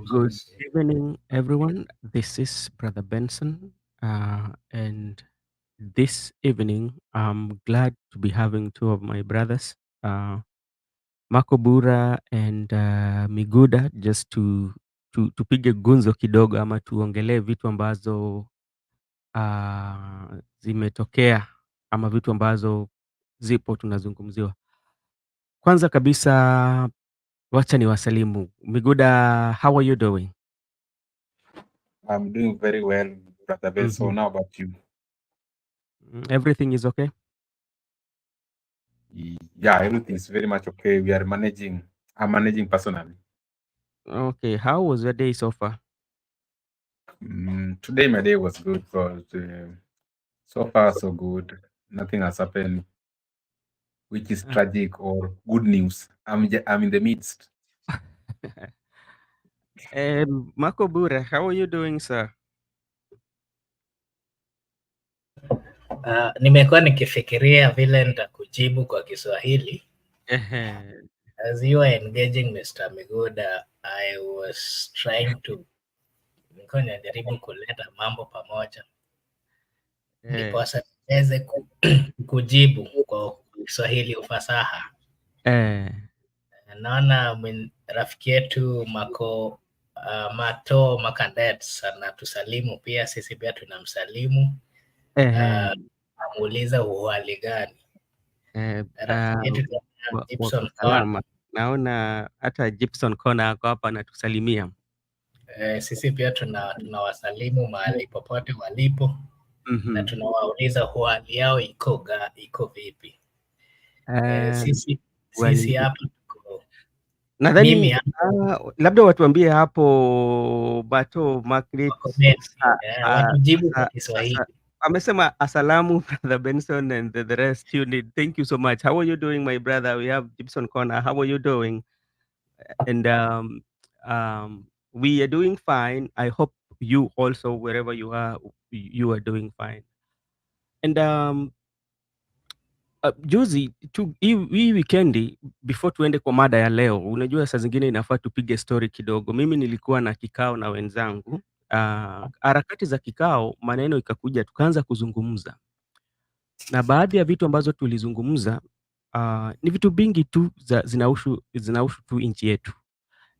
Good evening, everyone. This is Brother Benson, and this evening I'm glad to be having two of my brothers, uh, Makobura and Miguda, just tupige gunzo kidogo ama tuongelee vitu ambazo zimetokea ama vitu ambazo zipo tunazungumziwa. Kwanza kabisa, wacha niwasalimu. Miguda, how are you doing? I'm doing very well, Brother Mhm. Benson. How about you? Everything is okay? Yeah, everything is very much okay. We are managing. I'm managing personally. Okay, how was your day so far? Today my day was good, but so far so good. Nothing has happened, which is Uh, tragic or good news. I'm in the midst. Marco Bure, how are you doing, sir? Nimekuwa nikifikiria vile nitakujibu kwa Kiswahili. As you are engaging Mr. Miguda, I was trying to nilikuwa najaribu kuleta mambo pamoja ndiposa niweze kujibu kwa Kiswahili ufasaha. Naona rafiki yetu Mato Makandets anatusalimu pia, sisi pia tunamsalimu. Amuuliza uhali gani? Gibson salama. Naona hata Gibson Kona ako hapa anatusalimia. Sisi pia tunawasalimu mahali popote walipo. Na tunawauliza hali yao iko vipi. Sisi hapa tuko. Nadhani labda watuambie hapo Bato Margaret watujibu kwa Kiswahili. Amesema asalamu Brother Benson and the rest tuned. Thank you so much. How are you doing, my brother? We have Gibson Corner. How are you doing? And we are doing fine. I hope you also, wherever you are doing fine. And juzi hii weekendi before tuende kwa mada ya leo, unajua saa zingine inafaa tupige story kidogo. Mimi nilikuwa na kikao na wenzangu, harakati za kikao, maneno ikakuja, tukaanza kuzungumza, na baadhi ya vitu ambazo tulizungumza ni vitu vingi tu zinahusu tu nchi yetu,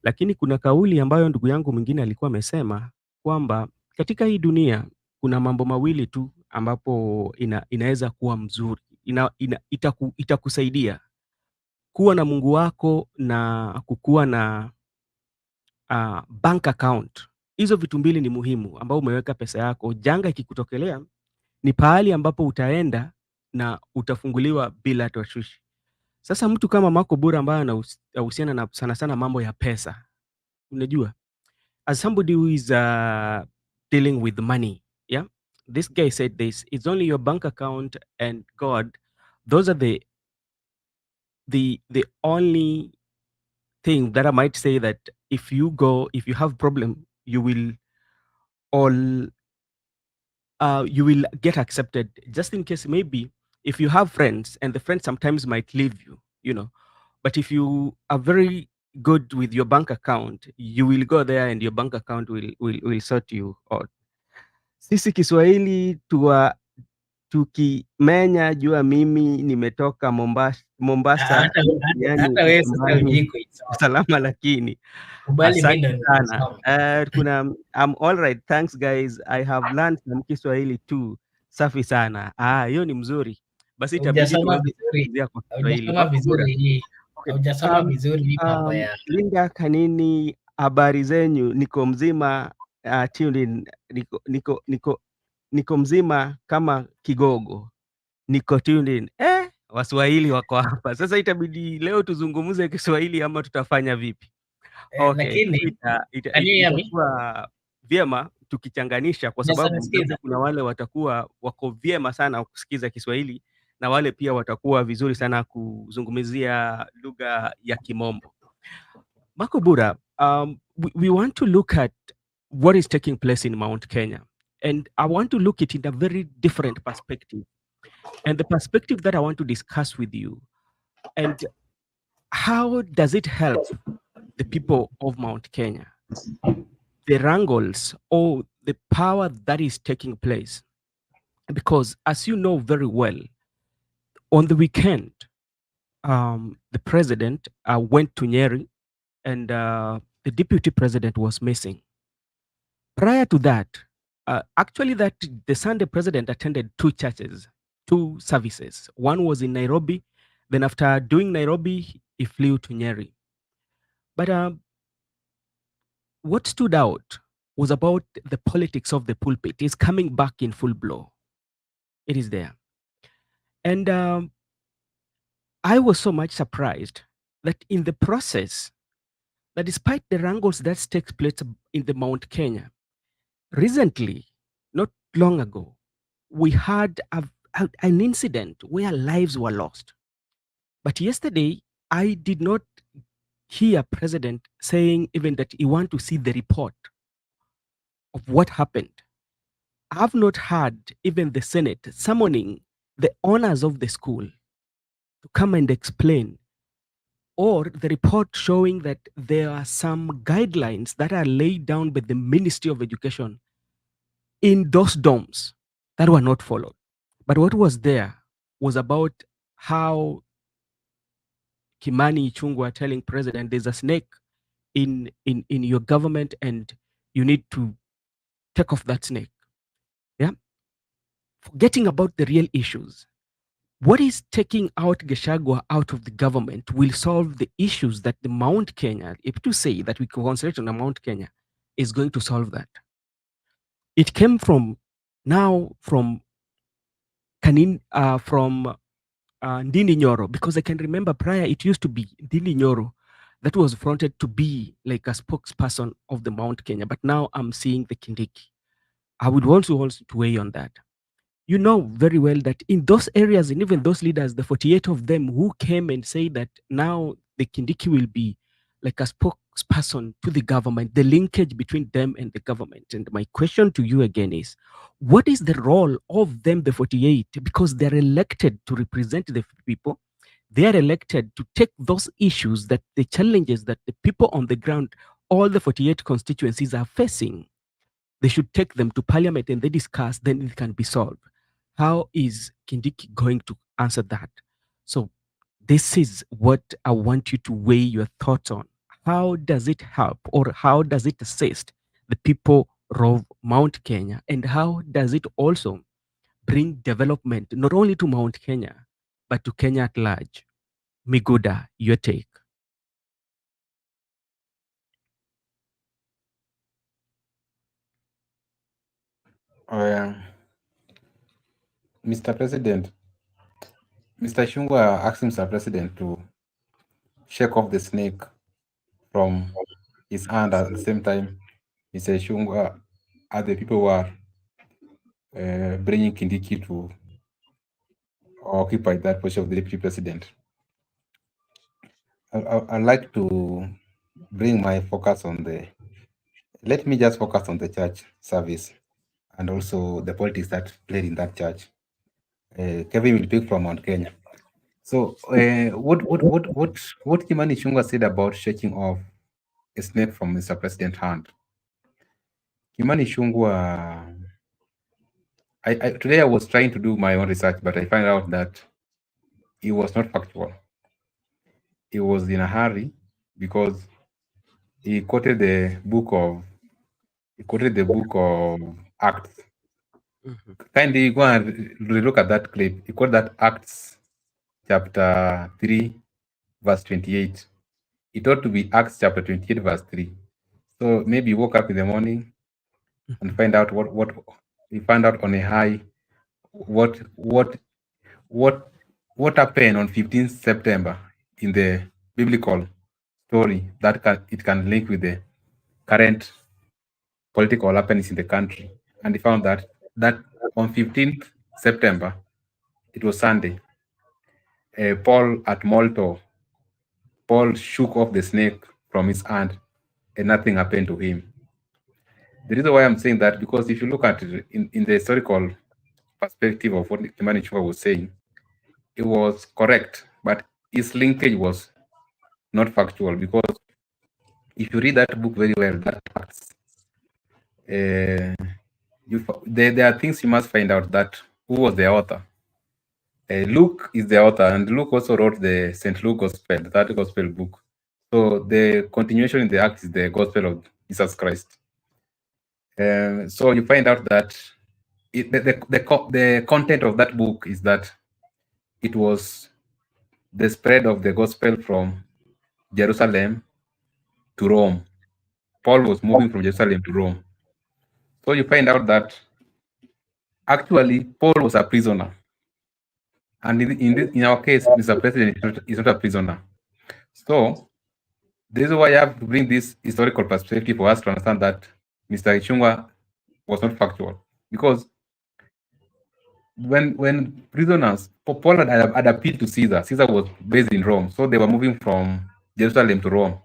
lakini kuna kauli ambayo ndugu yangu mwingine alikuwa amesema kwamba katika hii dunia kuna mambo mawili tu ambapo inaweza kuwa mzuri, itakusaidia kuwa na Mungu wako na kukuwa na bank account. Hizo vitu mbili ni muhimu, ambao umeweka pesa yako. Janga ikikutokelea ni pahali ambapo utaenda na utafunguliwa bila tashwishi. Sasa mtu kama Marco Bura ambaye anahusiana na sana sana mambo ya pesa, unajua, as somebody who is dealing with money, yeah, this guy said this: it's only your bank account and God. Those are the only thing that I might say that if you have problem, you will get accepted. Just in case, maybe if you have friends and the friends sometimes might leave you, you know, but if you are very good with your bank account, you will go there and your bank account will sort you out. Sisi Kiswahili tukimenya, jua mimi nimetoka Mombasa yani salama, lakini asante sana. I'm all right, thanks guys, I have learned some Kiswahili too. Safi sana. Hiyo ni mzuri. Basi itabidi tuanze kuongea kwa Kiswahili. Linda Kanini, habari zenyu? Niko mzima, tuned in. Niko mzima kama kigogo. Niko tuned in. Waswahili wako hapa. Sasa itabidi leo tuzungumuze Kiswahili ama tutafanya vipi? Okay. Itakuwa vyema tukichanganisha, kwa sababu kuna wale watakuwa wako vyema sana kusikiza Kiswahili na wale pia watakuwa vizuri sana kuzungumzia lugha ya Kimombo. Marco Bura, we want to look at what is taking place in Mount Kenya, and I want to look at it in a very different perspective. And the perspective that I want to discuss with you, and how does it help the people of Mount Kenya? the wrangles or the power that is taking place. Because as you know very well, on the weekend, the president went to Nyeri and the deputy president was missing. Prior to that, actually, that the Sunday president attended two churches, two services. One was in Nairobi. Then after doing Nairobi, he flew to Nyeri. But what stood out was about the politics of the pulpit. It's coming back in full blow. It is there. And I was so much surprised that in the process, that despite the wrangles that takes place in the Mount Kenya, recently, not long ago, we had an incident where lives were lost. But yesterday, I did not hear President saying even that he want to see the report of what happened. I have not heard even the Senate summoning the owners of the school to come and explain, or the report showing that there are some guidelines that are laid down by the Ministry of Education in those dorms that were not followed. But what was there was about how Kimani Ichung'Wa telling president there's a snake in your government and you need to take off that snake. Yeah. Forgetting about the real issues. What is taking out Gachagua out of the government will solve the issues that the Mount Kenya, if to say that we can concentrate on the Mount Kenya, is going to solve that. It came from Ndini Nyoro, because I can remember prior it used to be Ndini Nyoro that was fronted to be like a spokesperson of the Mount Kenya, but now I'm seeing the Kindiki. I would want to also to weigh on that. You know very well that in those areas and even those leaders, the 48 of them who came and say that now the Kindiki will be like a spokesperson to the government, the linkage between them and the government. And my question to you again is, what is the role of them, the 48? Because they're elected to represent the people. They are elected to take those issues, that the challenges that the people on the ground, all the 48 constituencies are facing. They should take them to parliament and they discuss, then it can be solved. How is Kindiki going to answer that? So this is what I want you to weigh your thoughts on. How does it help, or how does it assist the people of Mount Kenya? And how does it also bring development, not only to Mount Kenya, but to Kenya at large? MUGUDA, your take. Mr. President, Mr. Ichung'Wa asked Mr. President to shake off the snake from his hand. At the same time, Mr. Ichung'Wa are the people who are bringing Kindiki to occupy that position of the deputy president. I'd like to bring my focus on let me just focus on the church service and also the politics that played in that church. Kevin will pick from Mount Kenya. So what Kimani Ichung'Wa said about shaking off a snake from Mr. President's hand? Kimani Ichung'Wa, today I was trying to do my own research, but I found out that it was not factual. He was in a hurry because he quoted the book of Acts. Mm-hmm. Kindly go and look at that clip. He quoted that Acts chapter 3, verse 28. It ought to be Acts chapter 28, verse 3. So maybe he woke up in the morning and find out what he found out on a high what happened on 15th September in the biblical story that it can link with the current political happenings in the country. And he found that on 15th September, it was Sunday, Paul at Malta, Paul shook off the snake from his hand and nothing happened to him. The reason why I'm saying that, because if you look at it in the historical perspective of what Kimani Ichung'Wa was saying, it was correct, but his linkage was not factual, because if you read that book very well, that facts, there are things you must find out, that who was the author. Luke is the author, and Luke also wrote the St. Luke Gospel, that Gospel book. So the continuation in the Acts is the Gospel of Jesus Christ. So you find out that the content of that book is that it was the spread of the gospel from Jerusalem to Rome. Paul was moving from Jerusalem to Rome. So you find out that actually Paul was a prisoner. And in our case, Mr. President is not a prisoner. So this is why I have to bring this historical perspective for us to understand that Mr. Ichung'Wa was not factual. Because when prisoners, Paul had appealed to Caesar. Caesar was based in Rome. So they were moving from Jerusalem to Rome.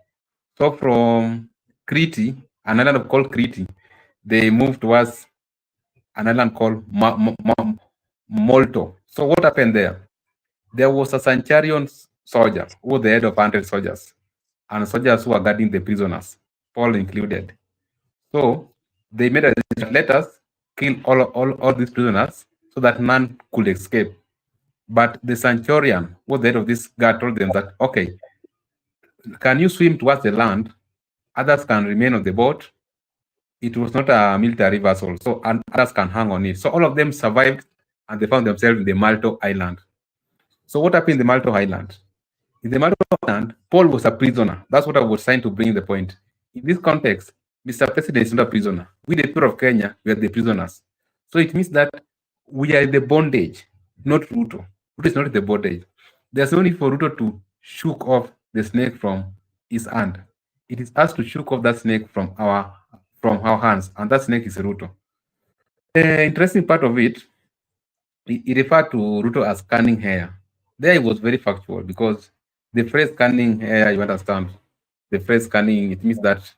So from Crete, an island called Crete, they moved towards an island called Molto. So what happened there? There was a centurion soldier who was the head of 100 soldiers, and soldiers who were guarding the prisoners, Paul included. So they made a decision, let us kill all these prisoners so that none could escape. But the centurion, who was the head of this guard, told them that, okay, can you swim towards the land? Others can remain on the boat. It was not a military vessel, so others can hang on it. So all of them survived, and they found themselves in the Malta Island. So what happened in the Malta Island? In the Malta Island, Paul was a prisoner. That's what I was trying to bring the point. In this context, Mr. President is not a prisoner. We, the people of Kenya, we are the prisoners. So it means that we are in the bondage, not Ruto. Ruto is not in the bondage. There's no need for Ruto to shook off the snake from his hand. It is us to shook off that snake from our hands, and that snake is Ruto. The interesting part of it, he referred to Ruto as cunning hair. There it was very factual, because the phrase cunning hair, you understand, the phrase cunning, it means that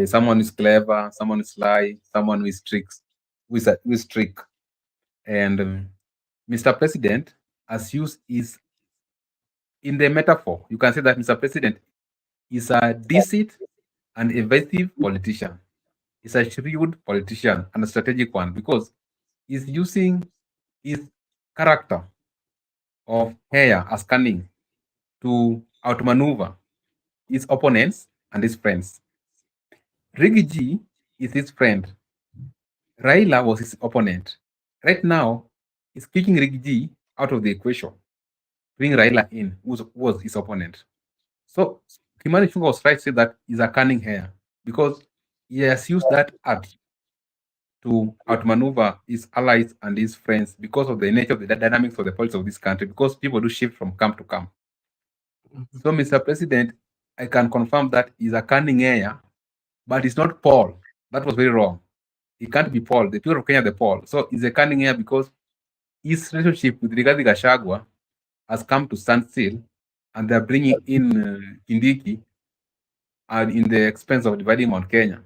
someone is clever, someone is sly, someone is tricks, who is trick. And Mr. President, as used, is in the metaphor. You can say that Mr. President is a deceit and evasive politician. He's a shrewd politician and a strategic one, because he's using his character of hair as cunning to outmaneuver his opponents and his friends. Rigiji is his friend. Raila was his opponent. Right now, he's kicking Rigiji out of the equation, bring Raila in, who was his opponent. So Kimani Ichung'Wa was trying to say that he's a cunning hair, because he has used that art to outmaneuver his allies and his friends because of the nature of the dynamics of the politics of this country, because people do shift from camp to camp. So, Mr. President, I can confirm that he's a cunning heir, but it's not Paul. That was very wrong. It can't be Paul. The people of Kenya, the Paul. So he's a cunning heir because his relationship with Rigathi Gachagua has come to stand still, and they're bringing in Kindiki and in the expense of dividing Mount Kenya.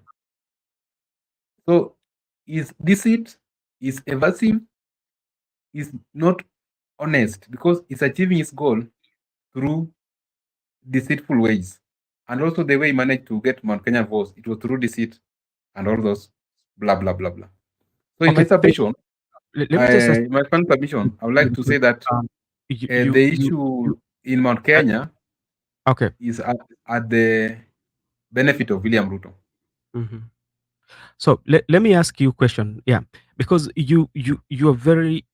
So his deceit, is evasive, is not honest, because he's achieving his goal through deceitful ways. And also the way he managed to get Mount Kenya votes, it was through deceit and all those blah, blah, blah, blah. So in my submission, let me just ask, in my final submission, I would like to say that the issue in Mount Kenya is at the benefit of William Ruto. So let me ask you a question. Yeah, because you are very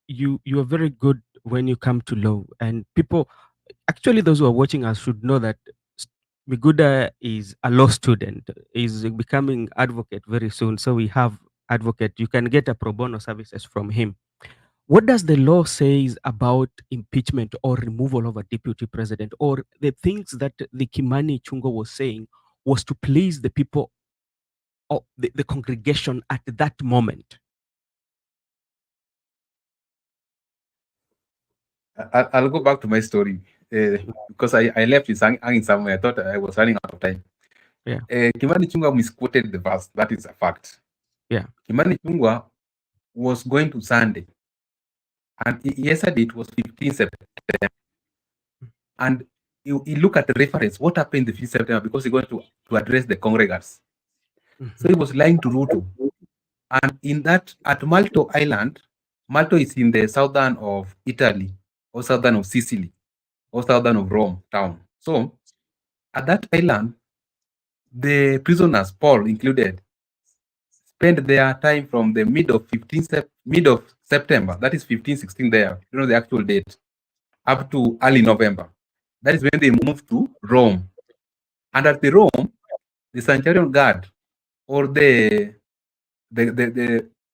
good when you come to law, and people, actually those who are watching us should know that MUGUDA is a law student, is becoming advocate very soon. So we have advocate. You can get a pro bono services from him. What does the law says about impeachment or removal of a deputy president, or the things that the Kimani Ichung'Wa was saying was to please the people of the congregation at that moment? I'll go back to my story because I left it hanging somewhere. I thought I was running out of time. Yeah. Kimani Ichung'Wa misquoted the verse. That is a fact. Yeah. Kimani Ichung'Wa was going to Sunday, and yesterday it was 15 September, and you look at the reference, what happened the 5th September, because he's going to address the congregants. So he was lying to Ruto. And in that, at Malta Island, Malta is in the southern of Italy, or southern of Sicily, or southern of Rome town. So at that island, the prisoners, Paul included, spent their time from the mid of September, that is 15, 16 there, you know the actual date, up to early November. That is when they moved to Rome. And at the Rome, the Centurion Guard, or the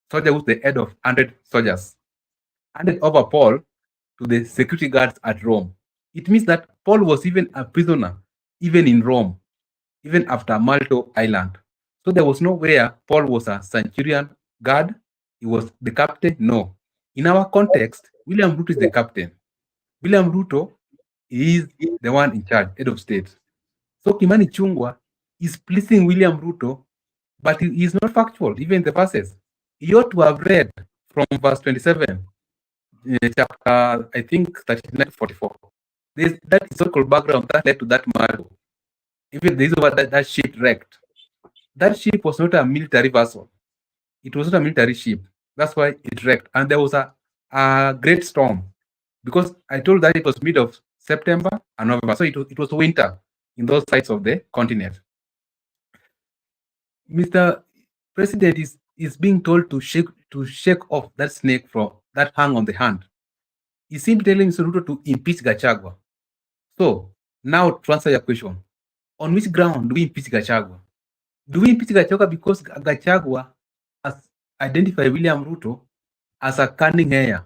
soldier who's the head of 100 soldiers, handed over Paul to the security guards at Rome. It means that Paul was even a prisoner, even in Rome, even after Malta Island. So there was nowhere Paul was a centurion guard, he was the captain. No. In our context, William Ruto is the captain. William Ruto is the one in charge, head of state. So Kimani Ichung'Wa is pleasing William Ruto, but he is not factual, even the verses. He ought to have read from verse 27, chapter, I think, 39 to 44. That historical background that led to that murder. Even this over that ship wrecked. That ship was not a military vessel. It was not a military ship. That's why it wrecked. And there was a great storm, because I told that it was mid of September and November. So it was winter in those sides of the continent. Mr. President is being told to shake off that snake from that hang on the hand. He seemed telling Mr. Ruto to impeach Gachagua. So now to answer your question, on which ground do we impeach Gachagua? Do we impeach Gachagua because Gachagua has identified William Ruto as a cunning heir?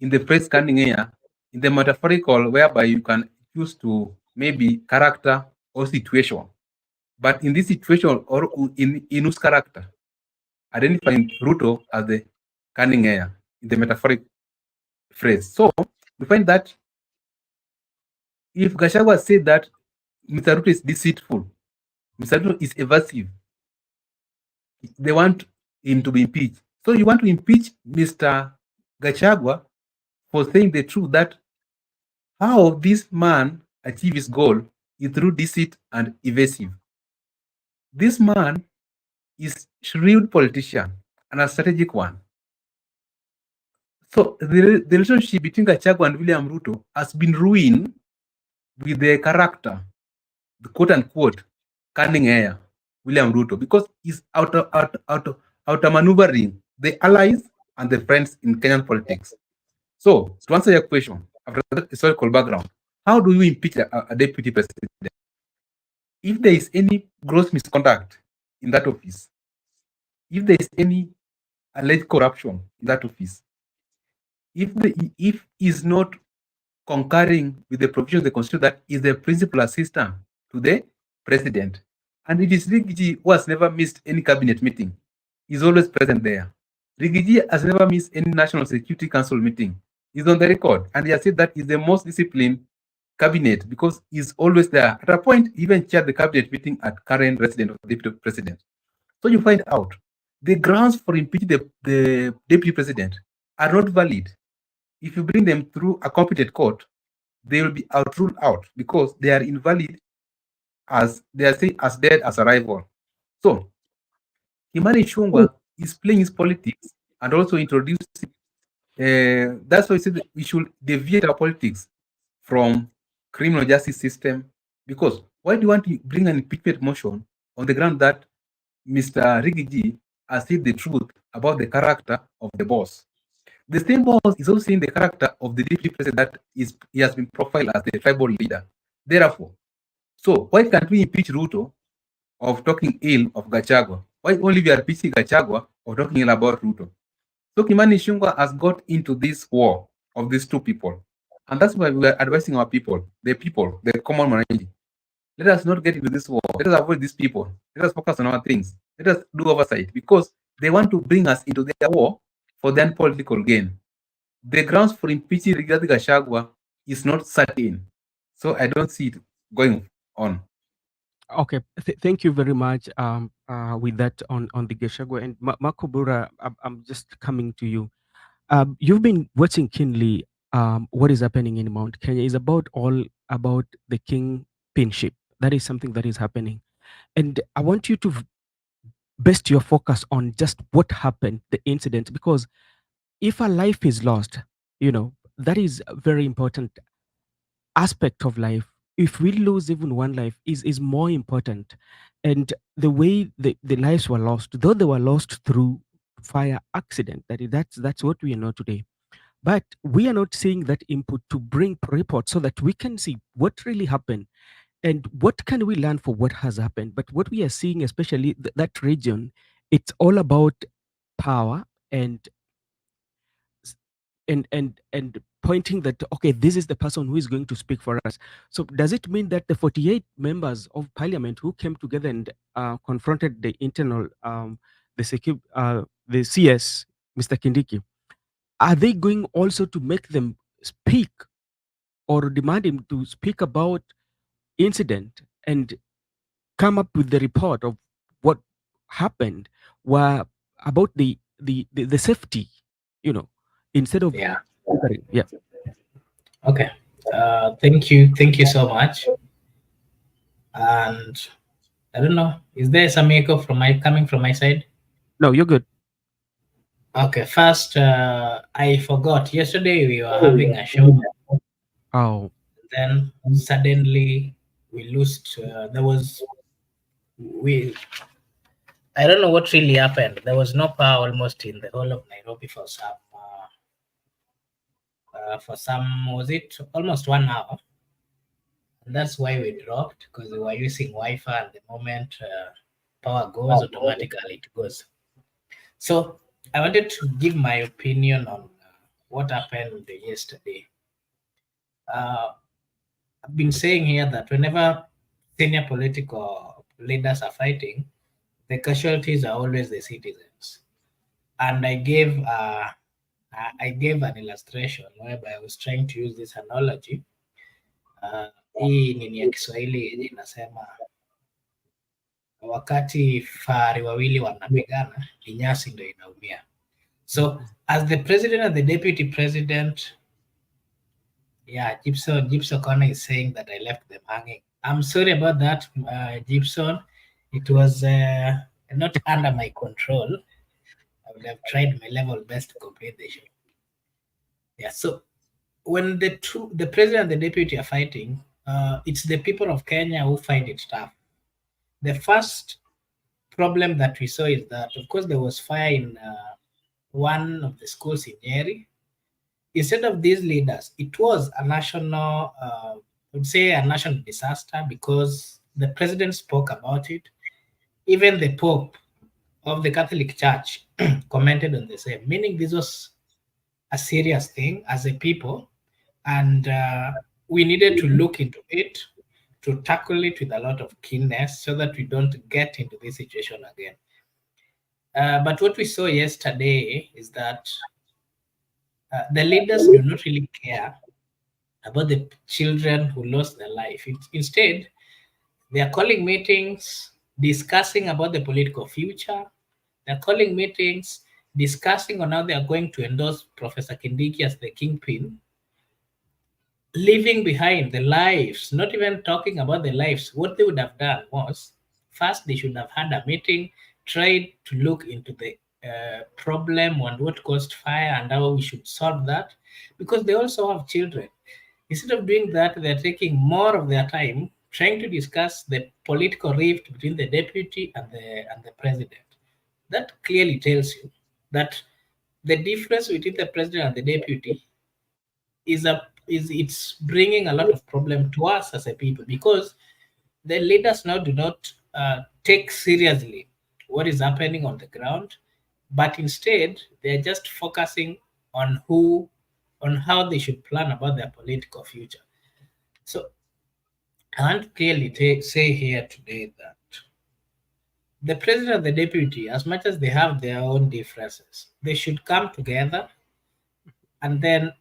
In the phrase cunning heir, in the metaphorical, whereby you can use to maybe character or situation. But in this situation, or in whose character, identifying Ruto as the cunning heir in the metaphoric phrase. So we find that if Gachagua said that Mr. Ruto is deceitful, Mr. Ruto is evasive, they want him to be impeached. So you want to impeach Mr. Gachagua for saying the truth, that how this man achieve his goal is through deceit and evasive. This man is shrewd politician and a strategic one. So the relationship between Gachagua and William Ruto has been ruined with the character, the quote unquote cunning heir, William Ruto, because he's out maneuvering the allies and the friends in Kenyan politics. So to answer your question, after that historical background, how do you impeach a deputy president? If there is any gross misconduct in that office, if there is any alleged corruption in that office, if is not concurring with the provision of the constitution that is the principal assistant to the president, and it is Rigiji who has never missed any cabinet meeting, is always present there. Rigiji has never missed any National Security Council meeting. He's on the record, and he has said that is the most disciplined cabinet because he's always there. At a point, he even chaired the cabinet meeting at current resident of the deputy president. So you find out the grounds for impeaching the deputy president are not valid. If you bring them through a competent court, they will be ruled out because they are invalid, as they are saying, as dead as a rival. So Kimani Ichung'Wa is playing his politics and also introducing. That's why I said we should deviate our politics from criminal justice system, because why do you want to bring an impeachment motion on the ground that Mr. Rigiji has said the truth about the character of the boss? The same boss is also seeing the character of the deputy president that he has been profiled as the tribal leader. Therefore, so why can't we impeach Ruto of talking ill of Gachagua? Why only we are impeaching Gachagua of talking ill about Ruto? So Kimani Ichung'Wa has got into this war of these two people. And that's why we are advising our people, the common minority. Let us not get into this war. Let us avoid these people. Let us focus on our things. Let us do oversight, because they want to bring us into their war for their political gain. The grounds for impeaching Rigathi Gachagua is not certain. So I don't see it going on. Okay, thank you very much with that on the Gachagua. And Makobura, I'm just coming to you. You've been watching keenly what is happening in Mount Kenya is all about the kingpinship. That is something that is happening. And I want you to best your focus on just what happened, the incident, because if a life is lost, that is a very important aspect of life. If we lose even one life is more important. And the way the lives were lost, though they were lost through fire accident, that's what we know today. But we are not seeing that input to bring report so that we can see what really happened and what can we learn for what has happened. But what we are seeing, especially that region, it's all about power and s- and pointing that, okay, this is the person who is going to speak for us. So does it mean that the 48 members of parliament who came together and confronted the internal the CS, Mr. Kindiki, are they going also to make them speak or demand him to speak about incident and come up with the report of what happened, were about the safety, you know, instead of Yeah. yeah. Okay. Thank you so much. And I don't know, is there some echo from my coming from my side? No, you're good. Okay. First, I forgot. Yesterday we were having a show. Oh, Then suddenly we lost. There was we. I don't know what really happened. There was no power almost in the whole of Nairobi for some, was it almost 1 hour? And that's why we dropped, because we were using Wi-Fi, and the moment power goes, automatically it goes. So I wanted to give my opinion on what happened yesterday. I've been saying here that whenever senior political leaders are fighting, the casualties are always the citizens. And I gave an illustration whereby I was trying to use this analogy. Hii nini ya Kiswahili yenye inasema wakati fahari wawili wanapigana, ni nyasi ndio inaumia. So as the president and the deputy president, yeah, Gibson Connor is saying that I left them hanging. I'm sorry about that, Gibson. It was not under my control. I would have tried my level best to complete the show. Yeah. So when the president and the deputy are fighting, it's the people of Kenya who find it tough. The first problem that we saw is that, of course, there was fire in one of the schools in Nyeri. Instead of these leaders, it was a national, I would say, a national disaster, because the president spoke about it. Even the Pope of the Catholic Church commented on the same, meaning this was a serious thing as a people, and we needed to look into it, to tackle it with a lot of keenness so that we don't get into this situation again. But what we saw yesterday is that the leaders do not really care about the children who lost their life. Instead, they are calling meetings, discussing about the political future. They're calling meetings, discussing on how they are going to endorse Professor Kindiki as the kingpin, leaving behind the lives, not even talking about the lives. What they would have done was, first, they should have had a meeting, tried to look into the problem and what caused fire and how we should solve that, because they also have children. Instead of doing that, they're taking more of their time trying to discuss the political rift between the deputy and the president. That clearly tells you that the difference between the president and the deputy is it's bringing a lot of problem to us as a people, because the leaders now do not take seriously what is happening on the ground, but instead they're just focusing on how they should plan about their political future. So I want to clearly say here today that the president and the deputy, as much as they have their own differences, they should come together and then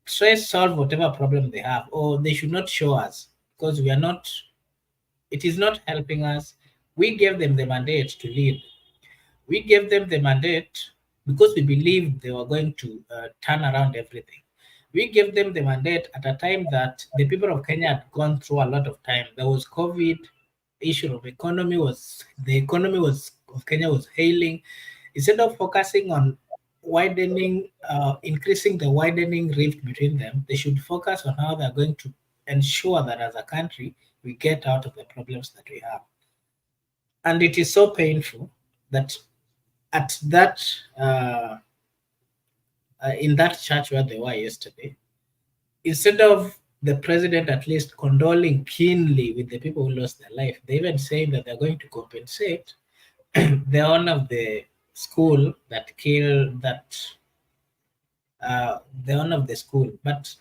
try solve whatever problem they have, or they should not show us, because we are not. It is not helping us. We gave them the mandate to lead. We gave them the mandate because we believed they were going to turn around everything. We gave them the mandate at a time that the people of Kenya had gone through a lot of time. There was COVID, issue of economy was the economy was of Kenya was hailing. Instead of focusing on widening, increasing the widening rift between them, they should focus on how they're going to ensure that as a country we get out of the problems that we have. And it is so painful that at that in that church where they were yesterday, instead of the president at least condoling keenly with the people who lost their life, they even saying that they're going to compensate the owner of the school that killed that the owner of the school. But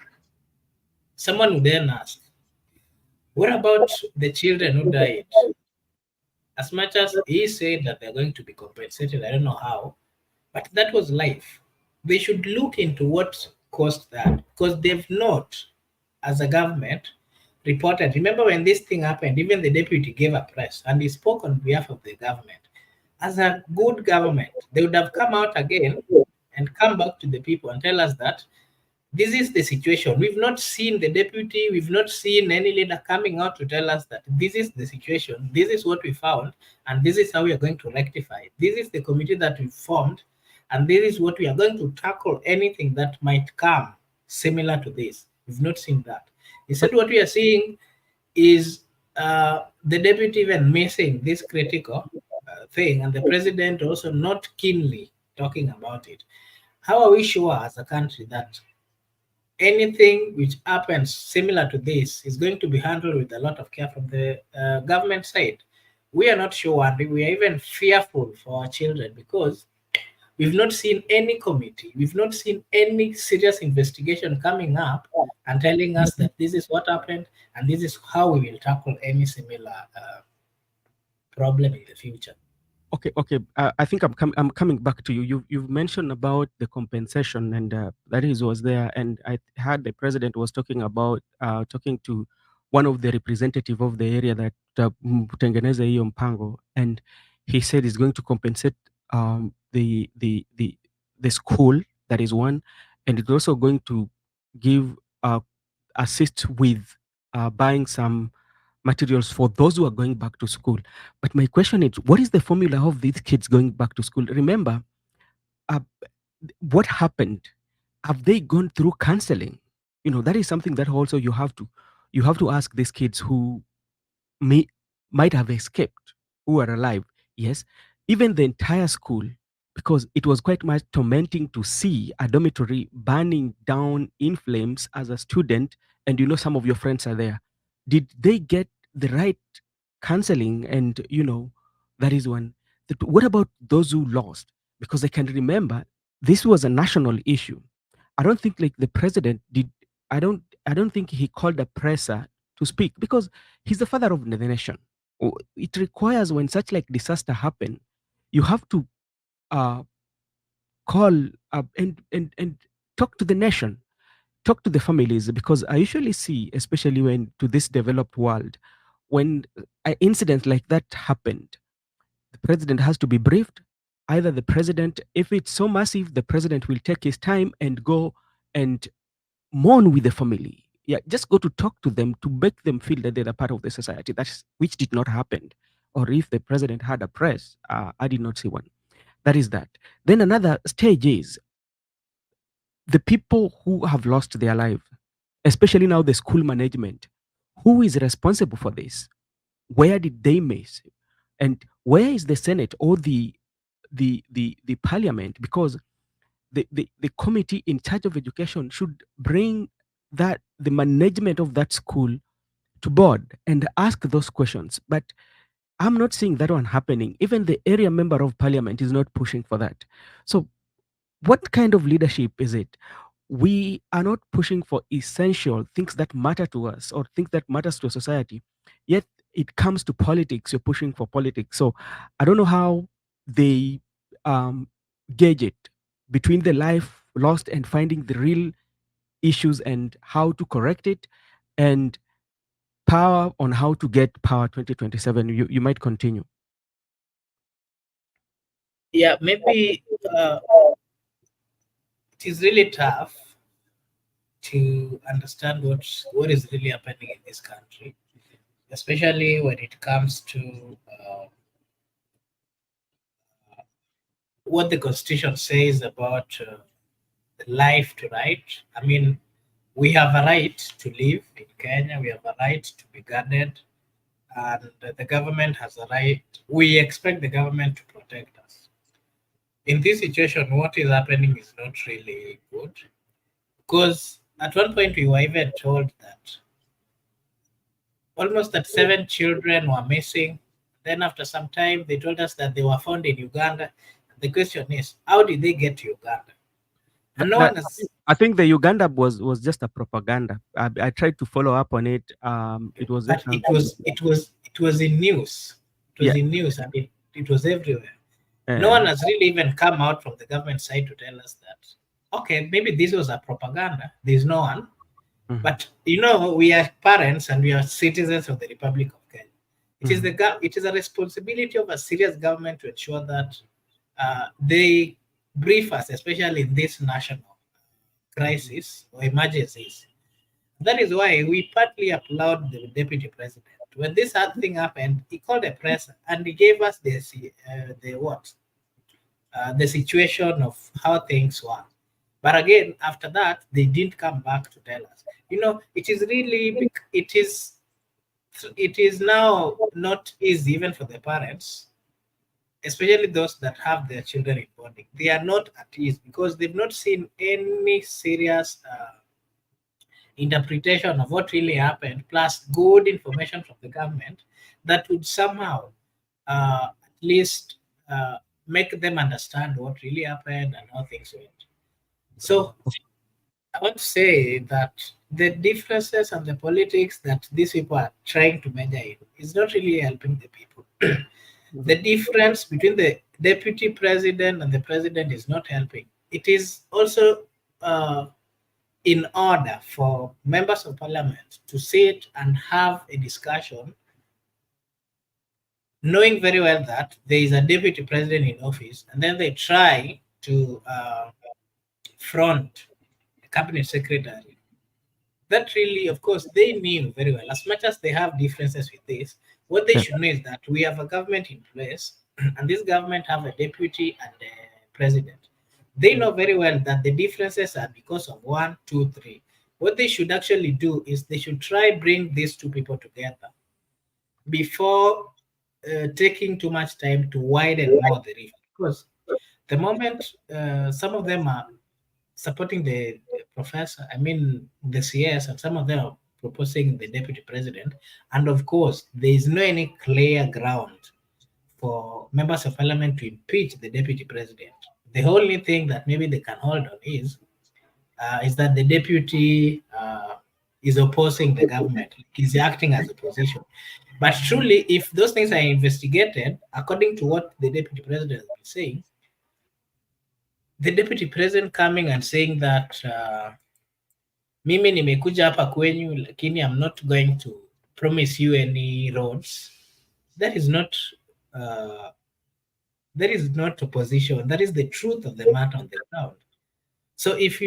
someone would then ask, what about the children who died? As much as he said that they're going to be compensated, I don't know how, but that was life. They should look into what caused that, because they've not, as a government, reported. Remember when this thing happened, even the deputy gave a press and he spoke on behalf of the government. As a good government, they would have come out again and come back to the people and tell us that this is the situation. We've not seen the deputy, we've not seen any leader coming out to tell us that this is the situation, this is what we found, and this is how we are going to rectify it. This is the committee that we formed, and this is what we are going to tackle anything that might come similar to this. We've not seen that. Instead, what we are seeing is the deputy even missing this critical thing, and the president also not keenly talking about it. How are we sure as a country that anything which happens similar to this is going to be handled with a lot of care from the government side? We are not sure, and we are even fearful for our children because we've not seen any committee, we've not seen any serious investigation coming up and telling us that this is what happened and this is how we will tackle any similar problem in the future. Okay. I think I'm coming back to you. You've mentioned about the compensation, and that was there. And I heard the president was talking about talking to one of the representative of the area that kutengeneza hiyo mpango, and he said he's going to compensate the school, that is one, and it's also going to give assist with buying some materials for those who are going back to school. But my question is, what is the formula of these kids going back to school? Remember, uh, what happened? Have they gone through counseling? That is something that also you have to ask these kids who might have escaped, who are alive. Yes, even the entire school, because it was quite much tormenting to see a dormitory burning down in flames as a student, and some of your friends are there. Did they get the right counseling? And that is one. What about those who lost? Because I can remember this was a national issue. I don't think like the president did. I don't think he called a presser to speak because he's the father of the nation. It requires, when such like disaster happen, you have to call and talk to the nation, talk to the families, because I usually see, especially when to this developed world, when an incident like that happened, the president has to be briefed. Either the president, if it's so massive, the president will take his time and go and mourn with the family. Yeah, just go to talk to them to make them feel that they're a part of the society. That's which did not happen. Or if the president had a press, I did not see one. That is that. Then another stage is the people who have lost their life, especially now the school management. Who is responsible for this? Where did they miss? And where is the Senate or the parliament? Because the committee in charge of education should bring that the management of that school to board and ask those questions. But I'm not seeing that one happening. Even the area member of parliament is not pushing for that. So what kind of leadership is it? We are not pushing for essential things that matter to us or things that matters to society. Yet it comes to politics, you're pushing for politics. So I don't know how they gauge it between the life lost and finding the real issues and how to correct it, and power on how to get power 2027. You might continue. Yeah, maybe it is really tough to understand what is really happening in this country, especially when it comes to what the Constitution says about life to right. I mean, we have a right to live in Kenya. We have a right to be guarded, and the government has a right. We expect the government to protect us. In this situation, what is happening is not really good, because at one point we were even told that almost that 7 children were missing. Then after some time, they told us that they were found in Uganda. The question is, how did they get to Uganda? And no one has. I think the Uganda was just a propaganda. I tried to follow up on it. It was just But it was in news. It was yeah. in news, and it was everywhere. No Uh, one has really even come out from the government side to tell us that, okay, maybe this was a propaganda. There's no one. mhm. But we are parents and we are citizens of the Republic of Kenya. It is a responsibility of a serious government to ensure that they brief us, especially in this national crisis or emergencies. That is why we partly applaud the deputy president. When this thing happened, he called a press and he gave us the situation of how things were. But again, after that, they didn't come back to tell us. It is really it is now not easy even for the parents, especially those that have their children in boarding. They are not at ease because they've not seen any serious interpretation of what really happened, plus good information from the government that would somehow at least make them understand what really happened and how things went. So I want to say that the differences and the politics that these people are trying to measure in is not really helping the people. The difference between the deputy president and the president is not helping. It is also in order for members of parliament to sit and have a discussion, knowing very well that there is a deputy president in office, and then they try to front the cabinet secretary. That really, of course, they knew very well, as much as they have differences with this, what they should know is that we have a government in place, and this government have a deputy and a president. They know very well that the differences are because of 1, 2, 3. What they should actually do is they should try bring these two people together before taking too much time to widen more the rift. Because the moment some of them are supporting the professor, the CS, and some of them are proposing the deputy president, and of course, there is no any clear ground for members of parliament to impeach the deputy president. The only thing that maybe they can hold on is that the deputy is opposing the government, is acting as opposition. But truly, if those things are investigated, according to what the deputy president has been saying, the deputy president coming and saying that mimi nimekuja hapa kwenyu lakini I'm not going to promise you any roads, that is not opposition. That is the truth of the matter on the ground. So if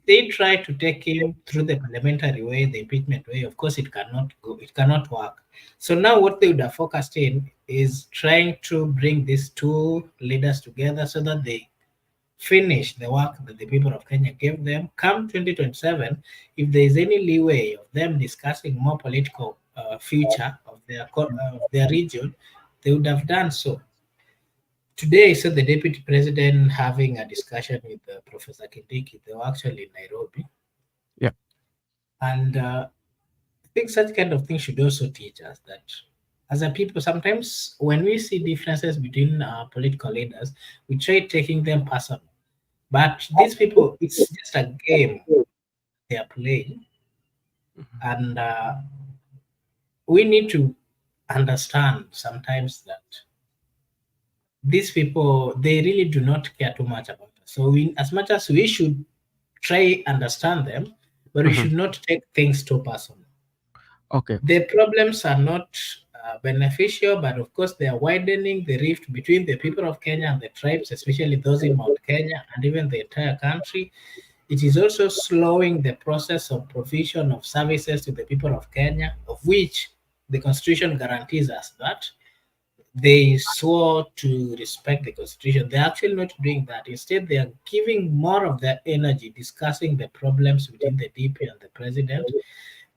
they try to take him through the parliamentary way, the impeachment way, of course it cannot work. So now what they would have focused in is trying to bring these two leaders together so that they finish the work that the people of Kenya gave them. Come 2027, if there is any leeway of them discussing more political future of their region, they would have done so. Today, I saw the deputy president having a discussion with Professor Kindiki. They were actually in Nairobi. Yeah. And I think such kind of things should also teach us that as a people, sometimes when we see differences between political leaders, we try taking them personal. But these people, it's just a game they are playing. And we need to understand sometimes that these people, they really do not care too much about us. So as much as we should try understand them, but we should not take things too personal. Okay. The problems are not beneficial, but of course they are widening the rift between the people of Kenya and the tribes, especially those in Mount Kenya and even the entire country. it is also slowing the process of provision of services to the people of Kenya, of which the Constitution guarantees us that they swore to respect the Constitution. They're actually not doing that. Instead, they are giving more of their energy discussing the problems between the DP and the president.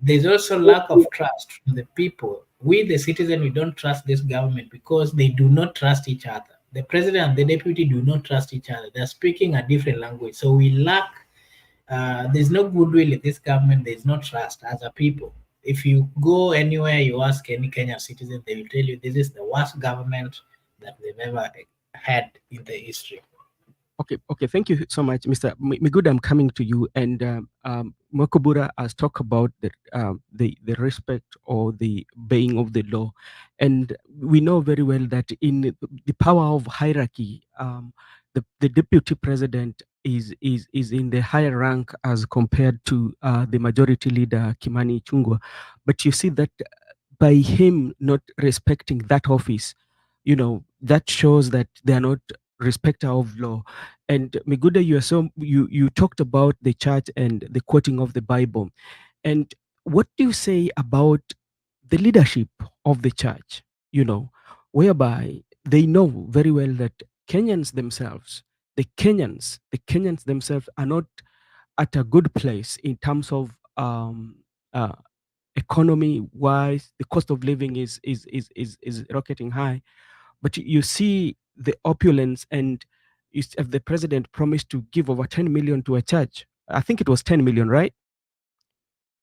There's also lack of trust from the people. We, the citizen, we don't trust this government because they do not trust each other. The president and the deputy do not trust each other. They're speaking a different language. So we lack, there's no goodwill in this government. There's no trust as a people. If you go anywhere, you ask any Kenyan citizen, they will tell you this is the worst government that they've ever had in the history. Okay. Thank you so much, Mr. Miguda. I'm coming to you, and Mokobura has talked about the respect or the obeying of the law, and we know very well that in the power of hierarchy, the deputy president is in the higher rank as compared to the majority leader Kimani Ichung'Wa, but you see that by him not respecting that office, that shows that they are not respecter of law. And Miguda, you talked about the church and the quoting of the Bible. And what do you say about the leadership of the church, whereby they know very well that Kenyans themselves, the Kenyans themselves are not at a good place in terms of economy wise. The cost of living is rocketing high, but you see the opulence, and if the president promised to give over 10 million to a church, I think it was 10 million, right?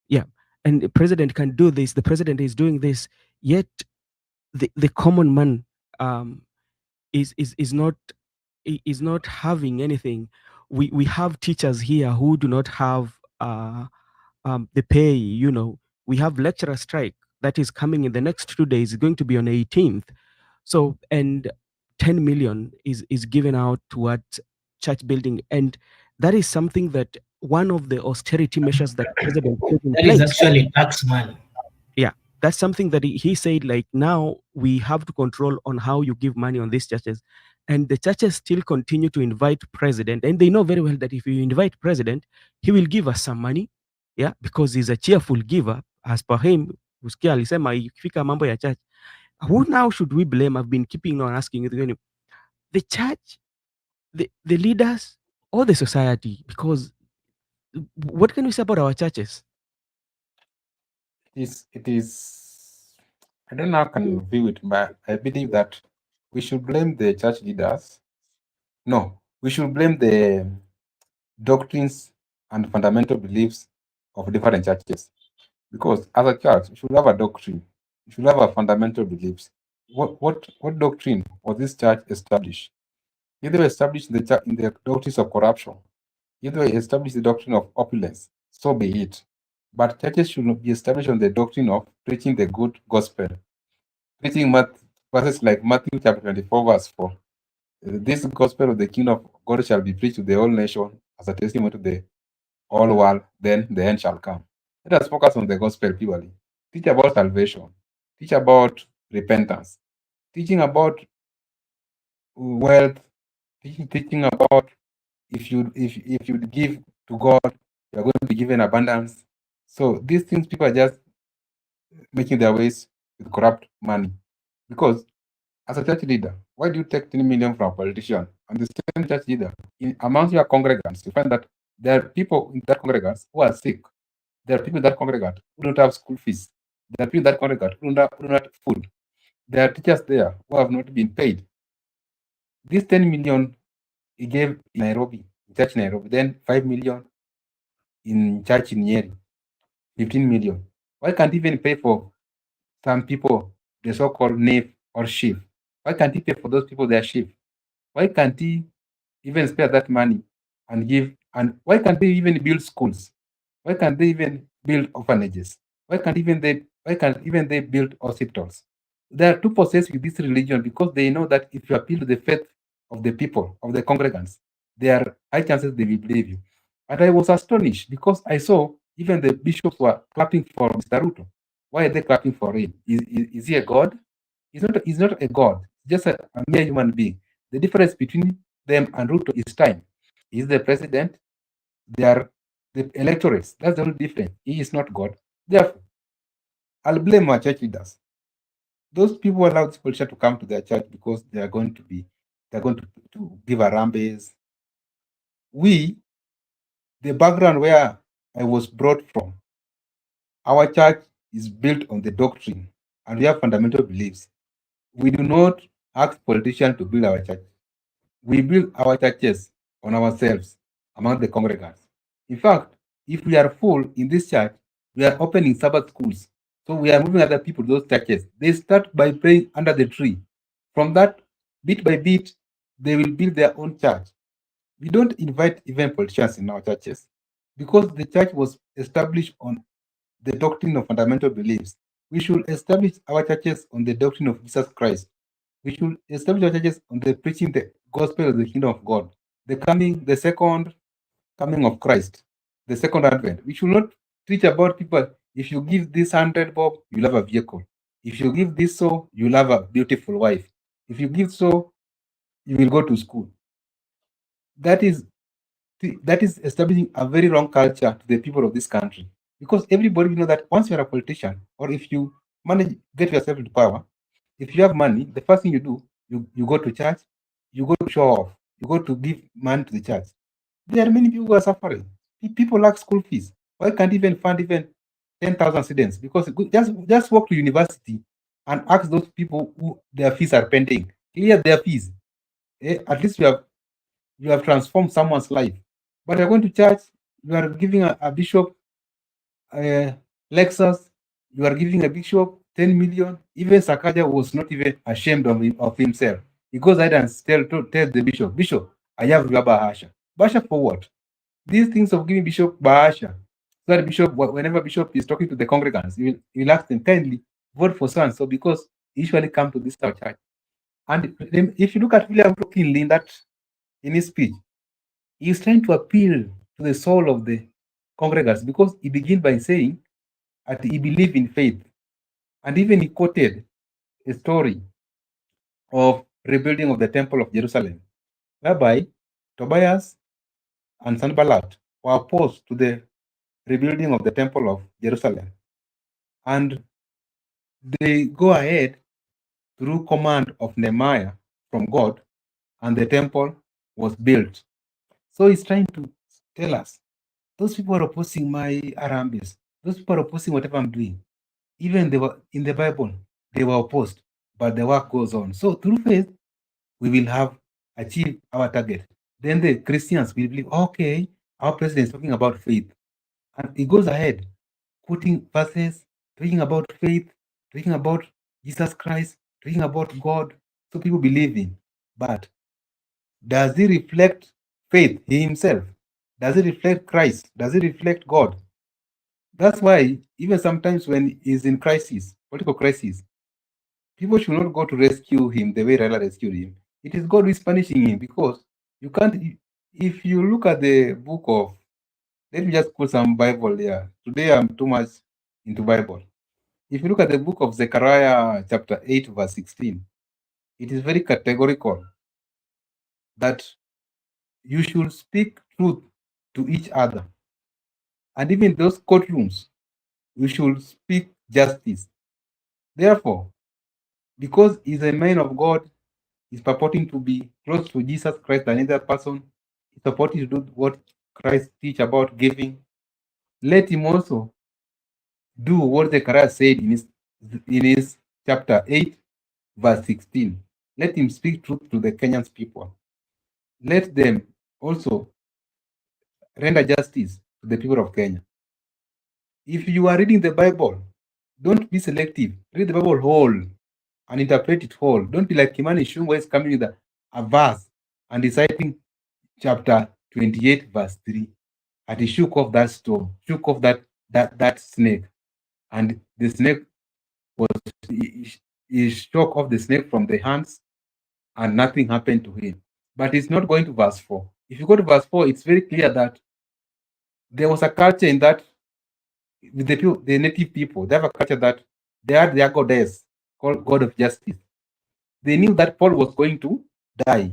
Yeah. And the president can do this, the president is doing this, yet the common man is not having anything. We have teachers here who do not have the pay. We have lecturer strike that is coming in the next 2 days. It's going to be on 18th. So, and 10 million is given out towards church building, and that is something that one of the austerity measures that president put in That is place. actually tax money. Yeah, that's something that he said, like, now we have to control on how you give money on these churches. And the churches still continue to invite president, and they know very well that if you invite president, he will give us some money. Yeah, because he's a cheerful giver. As per him, usikia alisema ikifika mambo ya church, who now should we blame? I've been keeping on asking you, the church, the leaders, or the society? Because what can we say about our churches? It is, I don't know how I can view it, but I believe that we should blame the church leaders. No, we should blame the doctrines and fundamental beliefs of different churches. Because as a church, you should have a doctrine. You should have a fundamental beliefs. What doctrine was this church established? Either established in the doctrines of corruption, either establish the doctrine of opulence, so be it. But churches should not be established on the doctrine of preaching the good gospel. Preaching verses like Matthew chapter 24, verse 4. This gospel of the kingdom of God shall be preached to the whole nation as a testimony to the whole world, then the end shall come. Let us focus on the gospel purely. Teach about salvation. Teach about repentance. Teaching about wealth. Teaching about if you give to God, you are going to be given abundance. So these things, people are just making their ways with corrupt money. Because as a church leader, why do you take 10 million from a politician? And the same church leader, amongst your congregants, you find that there are people in that congregants who are sick. There are people in that congregant who don't have school fees. There are people in that congregant who don't have food. There are teachers there who have not been paid. This 10 million he gave in Nairobi, church Nairobi, then 5 million in church in Nyeri, 15 million. Why can't he even pay for some people, the so-called knave or sheaf? Why can't he pay for those people their sheaf? Why can't he even spare that money and give? And why can't they even build schools? Why can't they even build orphanages? Why can't even they build hospitals? They are too possessed with this religion because they know that if you appeal to the faith of the people, of the congregants, there are high chances they will believe you. And I was astonished because I saw even the bishops were clapping for Mr. Ruto. Why are they clapping for him? Is he a god? He's not a god, just a mere human being. The difference between them and Ruto is time. He's the president. They are the electorates. That's the only difference. He is not God. Therefore, I'll blame our church leaders. Those people allow this politician to come to their church because they're going to give Harambes. We, the background where I was brought from, our church is built on the doctrine and we have fundamental beliefs. We do not ask politicians to build our church. We build our churches on ourselves among the congregants. In fact, if we are full in this church, we are opening Sabbath schools. So we are moving other people to those churches. They start by praying under the tree. From that, bit by bit, they will build their own church. We don't invite even politicians in our churches because the church was established on the doctrine of fundamental beliefs. We should establish our churches on the doctrine of Jesus Christ. We should establish our churches on the preaching the gospel of the kingdom of God, the second coming of Christ, the second advent. We should not teach about people. If you give this 100 bob, you'll have a vehicle. If you give this so, you'll have a beautiful wife. If you give so, you will go to school. That is establishing a very wrong culture to the people of this country. Because everybody will know that once you're a politician, or if you get yourself into power, if you have money, the first thing you do, you go to church, you go to show off, you go to give money to the church. There are many people who are suffering. People lack school fees. Why can't even fund even 10,000 students? Because just walk to university and ask those people who their fees are pending. Clear their fees. At least you have transformed someone's life. But you're going to church, you are giving a bishop Lexus, you are giving a bishop 10 million. Even Sakaja was not even ashamed of himself. He goes ahead and tell the bishop, I have your Bahasha. Bahasha for what? These things of giving Bishop Bahasha. So that bishop, whenever bishop is talking to the congregants, he will ask them kindly vote for so and so because he usually come to this church. And if you look at William Brooklyn in his speech, he is trying to appeal to the soul of the congregants because he began by saying that he believed in faith. And even he quoted a story of rebuilding of the temple of Jerusalem, whereby Tobias and Sanballat were opposed to the rebuilding of the temple of Jerusalem. And they go ahead through command of Nehemiah from God, and the temple was built. So he's trying to tell us, those people are opposing my Arambis. Those people are opposing whatever I'm doing. Even they were in the Bible, they were opposed, but the work goes on. So through faith, we will have achieved our target. Then the Christians will believe, okay, our president is talking about faith. And he goes ahead, quoting verses, talking about faith, talking about Jesus Christ, talking about God. So people believe in. But does he reflect faith himself? Does he reflect Christ? Does he reflect God? That's why even sometimes when he's in crisis, political crisis, people should not go to rescue him the way Raila rescued him. It is God who is punishing him because you can't. If you look at the book of, let me just quote some Bible there. Today I'm too much into Bible. If you look at the book of Zechariah chapter 8 verse 16, it is very categorical that you should speak truth to each other. And even those courtrooms, you should speak justice. Therefore, because he's a man of God, he's purporting to be close to Jesus Christ than any other person, he's purporting to do what Christ teach about giving. Let him also do what Zechariah said in his chapter 8, verse 16. Let him speak truth to the Kenyan people. Let them also render justice to the people of Kenya. If you are reading the Bible, don't be selective. Read the Bible whole and interpret it whole. Don't be like Kimani Ichung'Wa is coming with a verse and reciting chapter 28, verse 3. And he shook off that stone, shook off that snake. And the snake he shook off the snake from the hands and nothing happened to him. But it's not going to verse 4. If you go to verse 4, it's very clear that there was a culture in that with the native people, they have a culture that they had their goddess called God of Justice. They knew that Paul was going to die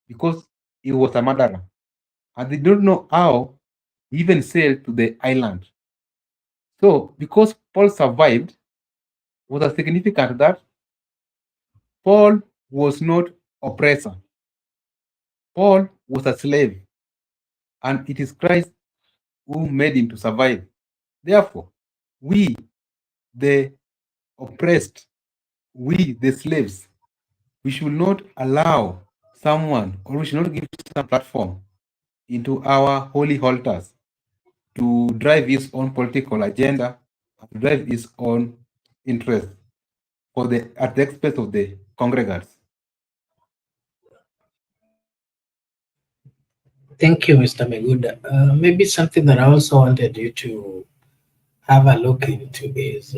because he was a murderer. And they don't know how He even sailed to the island. So, because Paul survived, was a significant that Paul was not oppressor. Paul was a slave, and it is Christ who made him to survive. Therefore, we, the oppressed, we, the slaves, we should not allow someone, or we should not give some platform into our holy altars to drive his own political agenda, to drive his own interest at the expense of the congregants. Thank you, Mr. Meguda. Maybe something that I also wanted you to have a look into is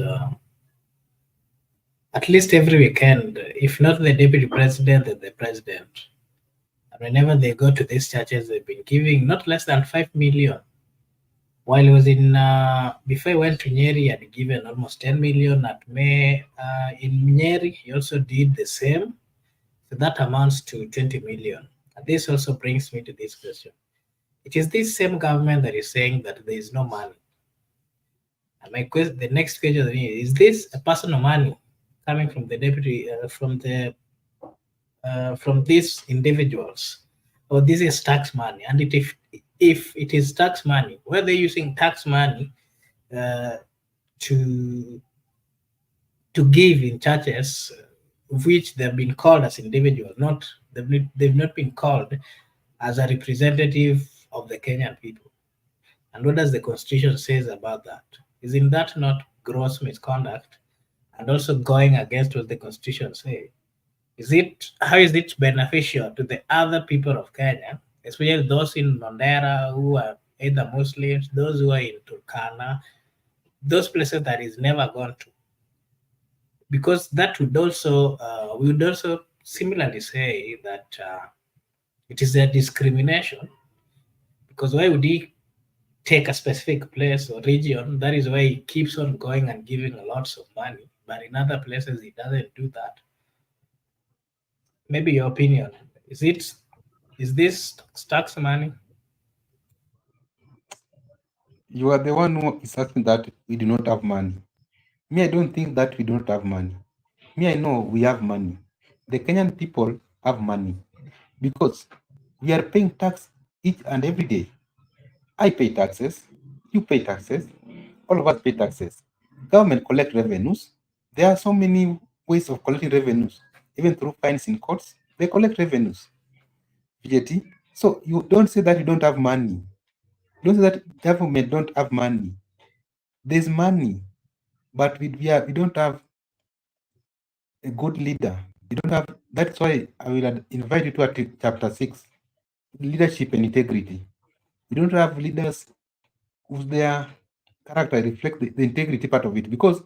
at least every weekend, if not the deputy president, then the president. And whenever they go to these churches, they've been giving not less than 5 million. While he was in, before he went to Nyeri, he had given almost 10 million at May. In Nyeri, he also did the same. So that amounts to 20 million. And this also brings me to this question. It is this same government that is saying that there is no money. And my question, the next question is this a personal money coming from the deputy, from these individuals, or this is tax money? And if it is tax money, were they using tax money to give in churches which they've been called as individuals, not they've not been called as a representative of the Kenyan people? And what does the constitution says about that? Isn't that not gross misconduct and also going against what the constitution says? How is it beneficial to the other people of Kenya, especially those in Mandera who are either Muslims, those who are in Turkana, those places that is never gone to? Because that would also we would also similarly say that it is a discrimination, because why would he take a specific place or region? That is why he keeps on going and giving lots of money, but in other places he doesn't do that. Maybe your opinion, is this tax money? You are the one who is asking that we do not have money. Me, I don't think that we do not have money. Me, I know we have money. The Kenyan people have money because we are paying tax each and every day. I pay taxes, you pay taxes, all of us pay taxes. Government collect revenues. There are so many ways of collecting revenues, even through fines in courts. They collect revenues. VAT. So you don't say that you don't have money. Don't say that government don't have money. There's money, but we don't have a good leader. We don't have. That's why I will invite you to chapter 6, leadership and integrity. We don't have leaders whose their character reflect the integrity part of it, because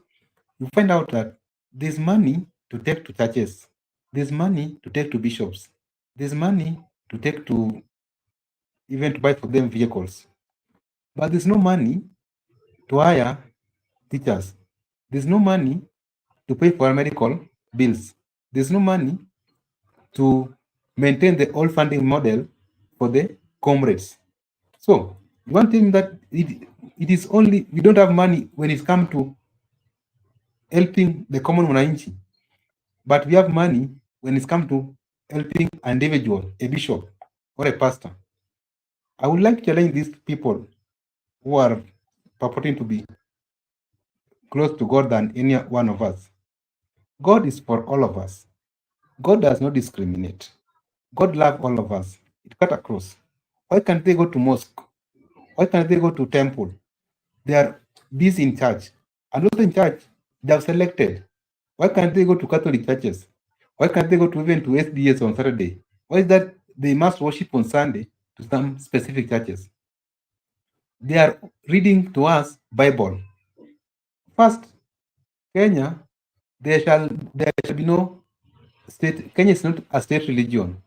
you find out that there's money to take to churches, there's money to take to bishops, there's money to take to even to buy for them vehicles, but there's no money to hire teachers, there's no money to pay for medical bills, there's no money to maintain the old funding model for the comrades. So you want to tell me that it is only we don't have money when it comes to helping the common mwananchi, but we have money when it comes to helping an individual, a bishop or a pastor. I would like to challenge these people who are purporting to be close to God than any one of us. God is for all of us. God does not discriminate. God loves all of us. It cut across. Why can't they go to mosque? Why can't they go to temple? They are busy in church. And also in church, they have selected. Why can't they go to Catholic churches? Why can't they go to even to SDS on Saturday? Why is that they must worship on Sunday to some specific churches? They are reading to us Bible. First, Kenya, there shall be no state. Kenya is not a state religion.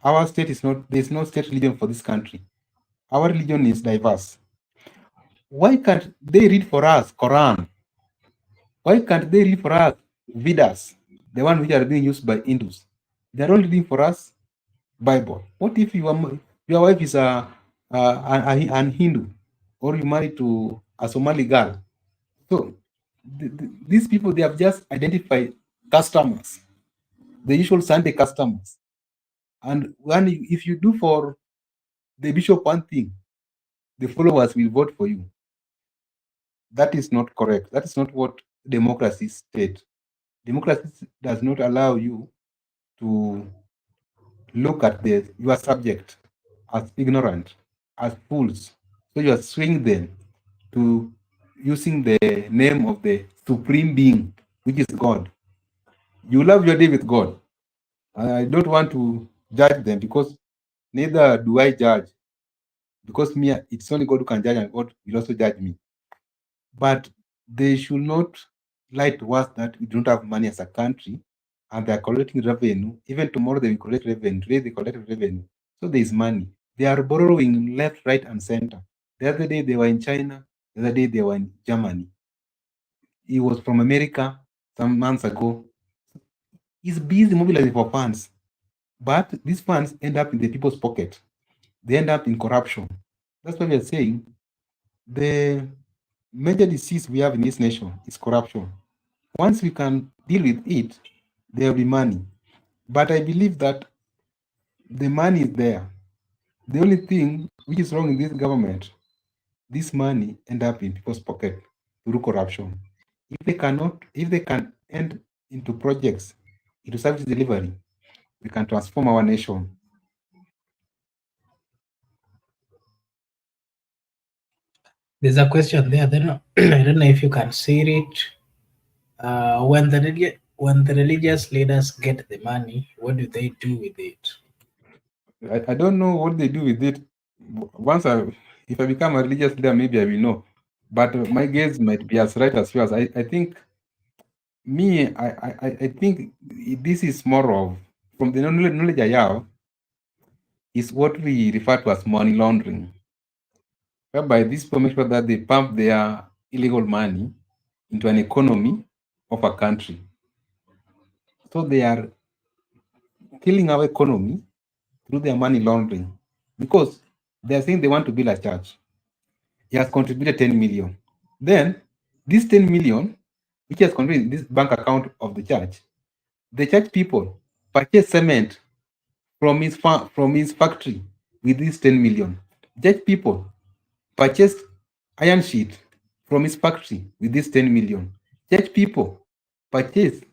Our state is not. There is no state religion for this country. Our religion is diverse. Why can't they read for us Quran? Why can't they read for us Vedas, the one which are being used by Hindus? They are all reading for us Bible. What if your wife is an Hindu? or you marry to a Somali girl. So these people, they have just identified customers, the usual Sunday customers. And if you do for the bishop one thing, the followers will vote for you. That is not correct. That is not what democracy state. Democracy does not allow you to look at your subject as ignorant, as fools. So you are swinging them to using the name of the supreme being, which is God. You love your day with God. I don't want to judge them, because neither do I judge. Because me, it's only God who can judge, and God will also judge me. But they should not lie to us that we don't have money as a country, and they are collecting revenue. Even tomorrow they will collect revenue. Today they collect revenue. So there is money. They are borrowing left, right, and center. The other day they were in China. The other day they were in Germany. He was from America some months ago. He's busy mobilizing for funds. But these funds end up in the people's pocket. They end up in corruption. That's why we are saying the major disease we have in this nation is corruption. Once we can deal with it, there will be money. But I believe that the money is there. The only thing which is wrong in this government, this money end up in people's pocket through corruption. If they can end into projects, into service delivery, we can transform our nation. There's a question there. I don't know if you can see it. When the religious leaders get the money, what do they do with it? I don't know what they do with it. If I become a religious leader, maybe I will know. But my guess might be as right as yours. I think I think this is more of, from the knowledge I have, is what we refer to as money laundering, whereby these people make sure that they pump their illegal money into an economy of a country. So they are killing our economy through their money laundering, because they are saying they want to build a church. He has contributed 10 million. Then this 10 million, which has contributed in this bank account of the church people purchase cement from his factory with this 10 million. Church people purchased iron sheet from his factory with this 10 million. Church people purchased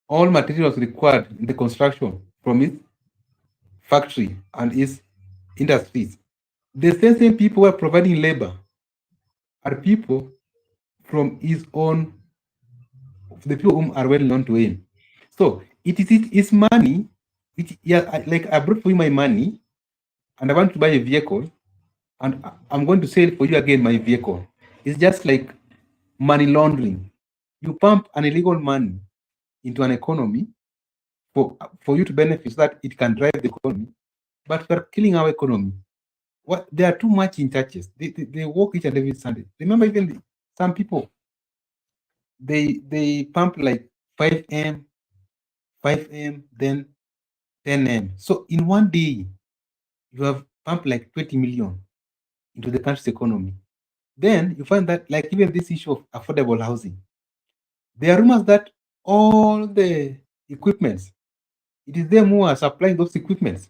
all materials required in the construction from his factory and his industries. The same people who are providing labor are people from his own, the people whom are well known to him. So it is his money, which, yeah, like I brought for you my money, and I want to buy a vehicle, and I'm going to sell for you again my vehicle. It's just like money laundering. You pump an illegal money into an economy for you to benefit, so that it can drive the economy, but we're killing our economy. They are too much in churches. They work each and every Sunday. Remember, even some people, they pump like 5M, then 10M. So in one day, you have pumped like 20 million into the country's economy. Then you find that, like, even this issue of affordable housing, there are rumors that all the equipments, it is them who are supplying those equipments.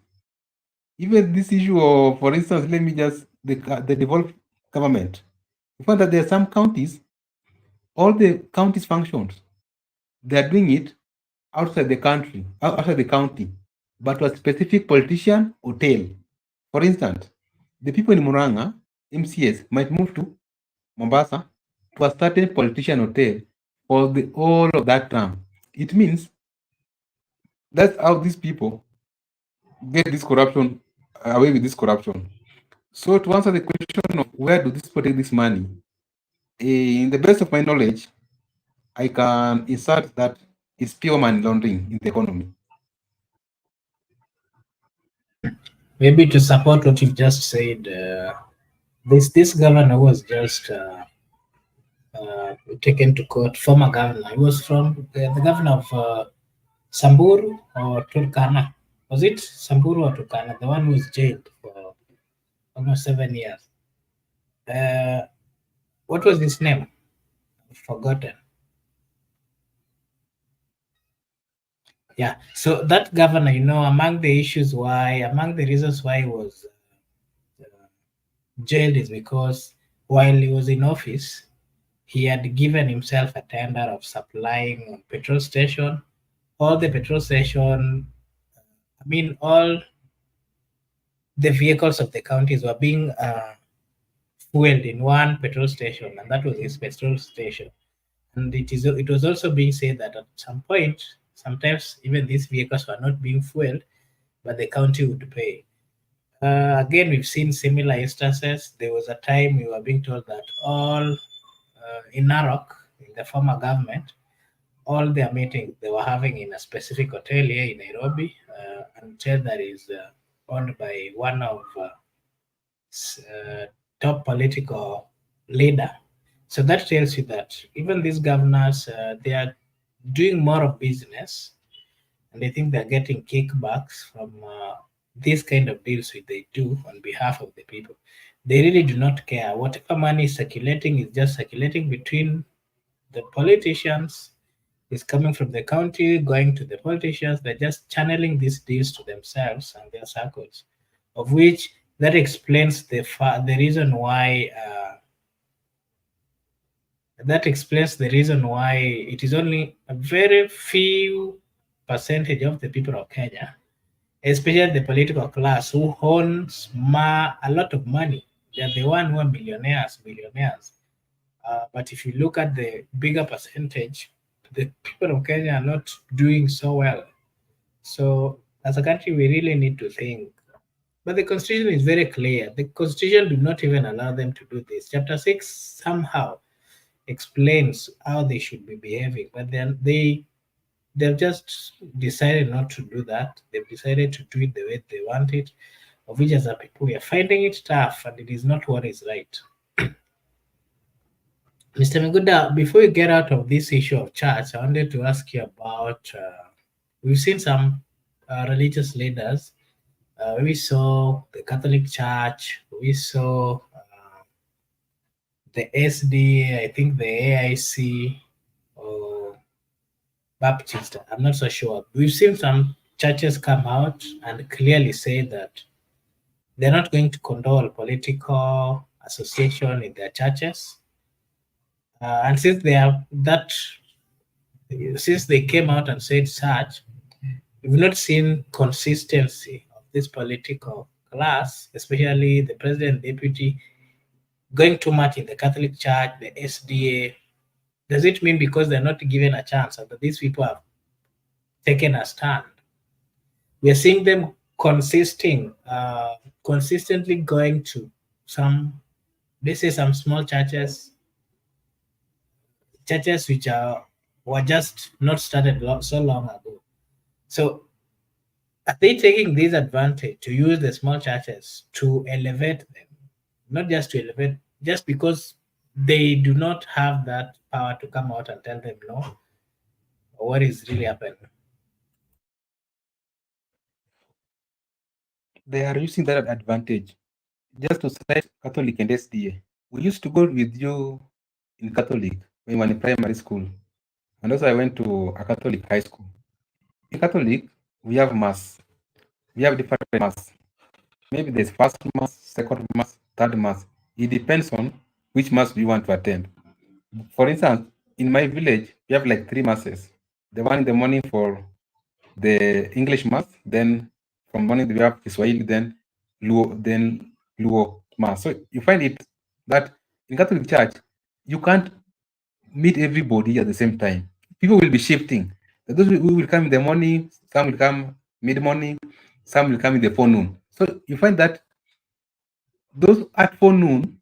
Even this issue of, for instance, let me just, the devolved government, you find that there are some counties, all the counties functions, they are doing it outside the country, outside the county, but to a specific politician hotel. For instance, the people in Muranga, MCS, might move to Mombasa to a certain politician hotel for the whole of that term. It means that's how these people get this corruption, away with this corruption. So to answer the question of where do these people take this money, in the best of my knowledge, I can insert that it's pure money laundering in the economy. Maybe to support what you just said, this governor was just taken to court. Former governor, he was from the governor of Samburu or Turkana. Was it Samburu or Turkana? The one who was jailed for almost 7 years. what was his name? I've forgotten. Yeah, so that governor, among the reasons why he was jailed is because while he was in office, he had given himself a tender of supplying petrol station. All the petrol station, all the vehicles of the counties were being fueled in one petrol station, and that was his petrol station. And it was also being said that at some point, sometimes even these vehicles were not being fueled, but the county would pay. Again, we've seen similar instances. There was a time we were being told that all in Narok, in the former government, all their meetings they were having in a specific hotel here in Nairobi, an hotel that is owned by one of top political leader. So that tells you that even these governors, they are doing more of business, and they think they're getting kickbacks from these kind of deals which they do on behalf of the people. They really do not care. Whatever money is circulating is just circulating between the politicians, is coming from the county, going to the politicians. They're just channeling these deals to themselves and their circles, of which that explains the reason why. That explains the reason why it is only a very few percentage of the people of Kenya, especially the political class, who owns a lot of money. They are the one who are billionaires. But if you look at the bigger percentage, the people of Kenya are not doing so well. So as a country, we really need to think. But the constitution is very clear. The constitution do not even allow them to do this. Chapter 6 somehow explains how they should be behaving, but then they've just decided not to do that. They've decided to do it the way they want it, of which as a people we are finding it tough, and it is not what is right. Mr. MUGUDA, before we get out of this issue of church, I wanted to ask you about we've seen some religious leaders. We saw the Catholic Church, we saw the SDA, I think the AIC or Baptist, I'm not so sure. We've seen some churches come out and clearly say that they're not going to condone political association in their churches. And since they came out and said such, we've not seen consistency of this political class, especially the president, deputy, going too much in the Catholic Church, the SDA. Does it mean because they're not given a chance that these people have taken a stand? We are seeing them consistently going to some small churches which were just not started so long ago. So are they taking this advantage to use the small churches to elevate them? Not just to elevate, just because they do not have that power to come out and tell them no, or what is really happening? They are using that advantage. Just to cite Catholic and SDA, we used to go with you in Catholic when we were in primary school. And also I went to a Catholic high school. In Catholic, we have Mass. We have different Mass. Maybe there's first Mass, second Mass, third Mass. It depends on which Mass you want to attend. For instance, in my village, we have like 3 Masses. The one in the morning for the English Mass, then from morning we have Kiswahili, then Luo Mass. So you find it that in Catholic Church, you can't meet everybody at the same time. People will be shifting. Those who will come in the morning, some will come mid-morning, some will come in the forenoon. So you find that those at forenoon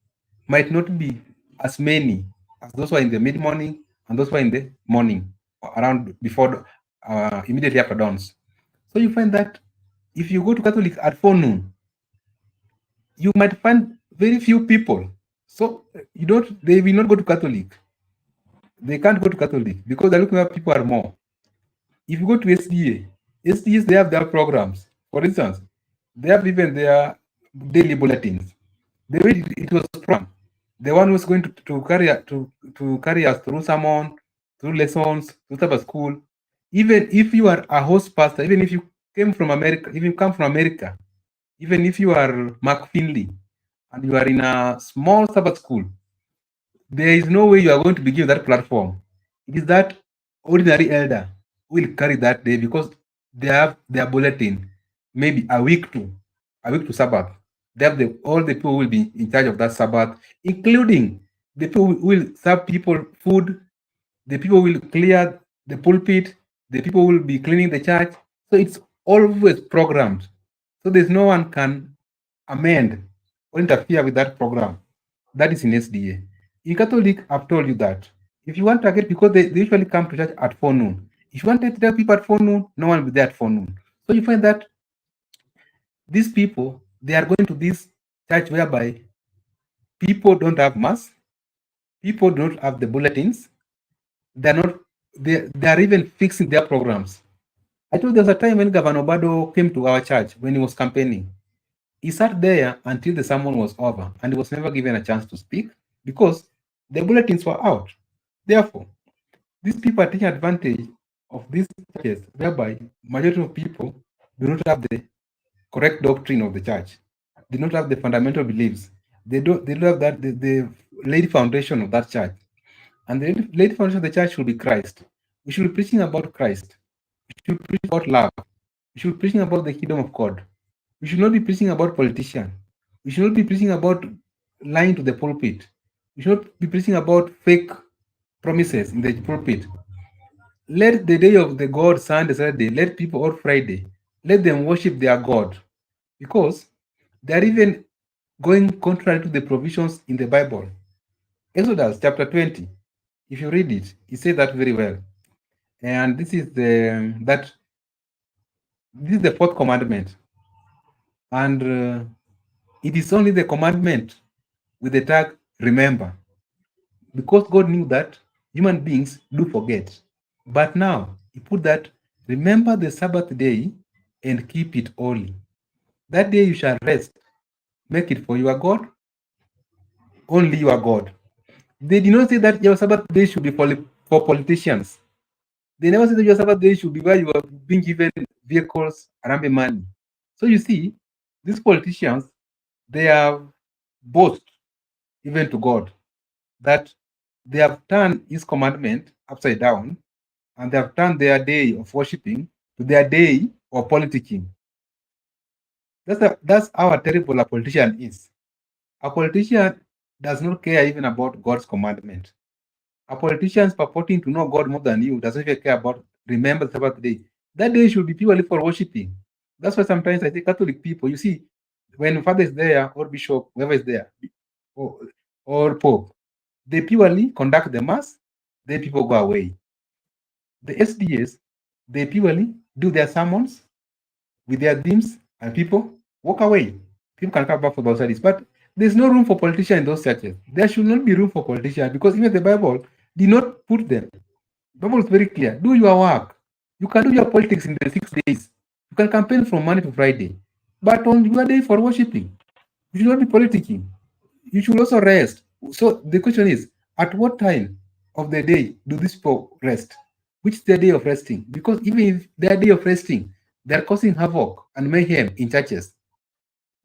might not be as many as those who are in the mid-morning and those who are in the morning, around before, immediately after dawns. So you find that if you go to Catholic at forenoon, you might find very few people. So they will not go to Catholic. They can't go to Catholic because they're looking at people are more. If you go to SDAs, they have their programs. For instance, they have even their daily bulletins. The way it was programmed, the one who's going to carry us through sermon, through lessons, through Sabbath school. Even if you are a host pastor, even if you came from America, even come from America, even if you are Mark Finley and you are in a small Sabbath school, there is no way you are going to be given that platform. It is that ordinary elder who will carry that day because they have their bulletin, maybe a week to Sabbath. They have all the people will be in charge of that Sabbath, including the people who will serve people food, the people will clear the pulpit, the people will be cleaning the church. So it's always programmed. So there's no one can amend or interfere with that program. That is in SDA. In Catholic, I've told you that. If you want to get, because they usually come to church at 4 noon. If you want to tell people at 4 noon, no one will be there at 4 noon. So you find that these people, they are going to this church whereby people don't have mass, people don't have the bulletins, they're not, they are even fixing their programs. I told there was a time when Governor Obado came to our church when he was campaigning. He sat there until the sermon was over and he was never given a chance to speak because the bulletins were out. Therefore, these people are taking advantage of these churches whereby majority of people do not have the correct doctrine of the church, do not have the fundamental beliefs. They don't have that the laid foundation of that church. And the laid foundation of the church should be Christ. We should be preaching about Christ. We should preach about love. We should be preaching about the kingdom of God. We should not be preaching about politicians. We should not be preaching about lying to the pulpit. We should not be preaching about fake promises in the pulpit. Let the day of the God, Sunday, Saturday, let people, or Friday, let them worship their God. Because they are even going contrary to the provisions in the Bible. Exodus chapter 20, if you read it, it says that very well. And this is the fourth commandment. And it is only the commandment with the tag remember, because God knew that human beings do forget. But now he put that remember the Sabbath day and keep it holy. That day you shall rest, make it for your God, only your God. They did not say that your Sabbath day should be for politicians. They never said that your Sabbath day should be where you are being given vehicles and money. So you see, these politicians, they have boast even to God that they have turned his commandment upside down and they have turned their day of worshiping to their day of politicking. That's how terrible a politician is. A politician does not care even about God's commandment. A politician purporting to know God more than you doesn't even care about remember the Sabbath day. That day should be purely for worshiping. That's why sometimes I say Catholic people, you see, when Father is there or Bishop, whoever is there, or Pope, they purely conduct the Mass, then people go away. The SDS, they purely do their sermons with their themes and people walk away. People can come back for those studies. But there's no room for politicians in those churches. There should not be room for politicians because even the Bible did not put them. The Bible is very clear. Do your work. You can do your politics in the 6 days. You can campaign from Monday to Friday. But on your day for worshiping, you should not be politicking. You should also rest. So the question is, at what time of the day do these people rest? Which is their day of resting? Because even if their day of resting, they're causing havoc and mayhem in churches.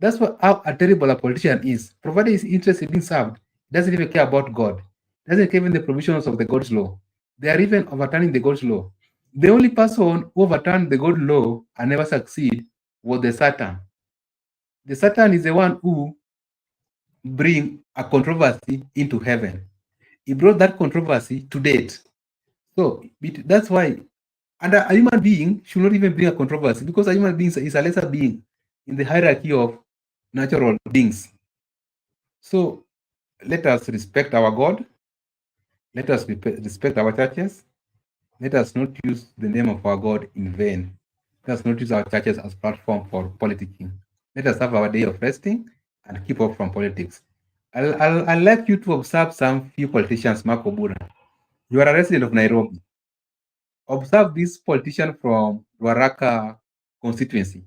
That's what how a terrible a politician is. Provided he's interested in being served, doesn't even care about God, doesn't care even the provisions of the God's law. They are even overturning the God's law. The only person who overturned the God law and never succeed was the Satan. The Satan is the one who bring a controversy into heaven. He brought that controversy to date. So that's why, and a human being should not even bring a controversy because a human being is a lesser being in the hierarchy of natural beings. So let us respect our God. Let us respect our churches. Let us not use the name of our God in vain. Let us not use our churches as platform for politicking. Let us have our day of resting and keep off from politics. I'd like you to observe some few politicians, Mark OBURA. You are a resident of Nairobi. Observe this politician from Ruaraka constituency,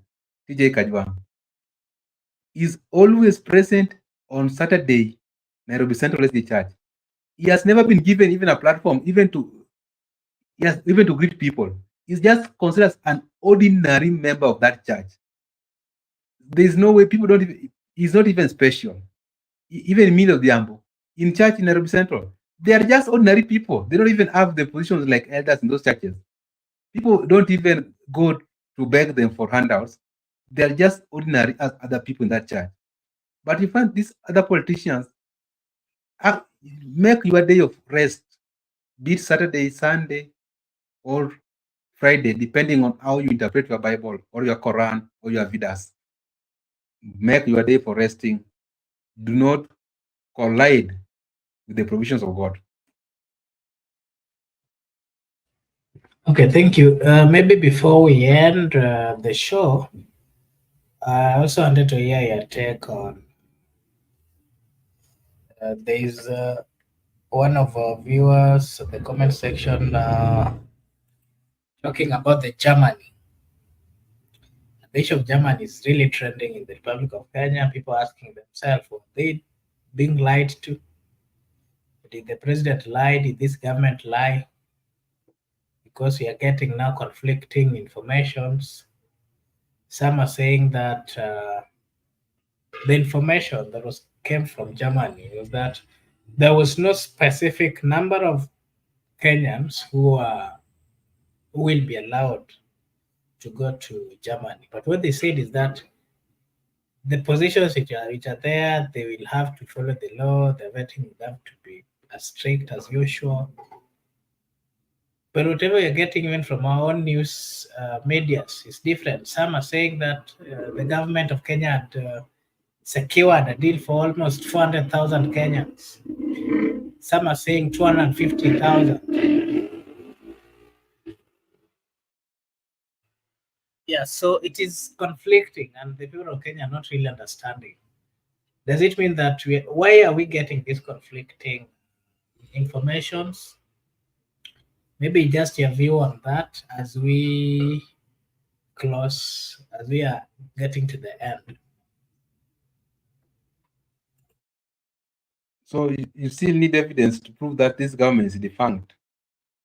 TJ Kajwang. Is always present on Saturday Nairobi Central SDA Church. He has never been given even a platform, even to greet people. He's just considered as an ordinary member of that church. There's no way people don't even, he's not even special. Even me of the Ambo, in church in Nairobi Central, they are just ordinary people. They don't even have the positions like elders in those churches. People don't even go to beg them for handouts. They are just ordinary as other people in that church. But you find these other politicians make your day of rest, be it Saturday, Sunday, or Friday, depending on how you interpret your Bible or your Quran or your Vedas. Make your day for resting. Do not collide with the provisions of God. Okay, thank you. Maybe before we end the show, I also wanted to hear your take on there's one of our viewers in the comment section talking about the Germany. The issue of Germany is really trending in the Republic of Kenya. People asking themselves, were they being lied to? Did the president lie? Did this government lie? Because we are getting now conflicting informations. Some are saying that the information that came from Germany was that there was no specific number of Kenyans who will be allowed to go to Germany. But what they said is that the positions which are there, they will have to follow the law. The vetting will have to be as strict as usual. But whatever you're getting even from our own news medias is different. Some are saying that the government of Kenya had secured a deal for almost 400,000 Kenyans. Some are saying 250,000. Yeah, so it is conflicting, and the people of Kenya are not really understanding. Does it mean that why are we getting these conflicting informations? Maybe just your view on that as we close, as we are getting to the end. So you still need evidence to prove that this government is defunct.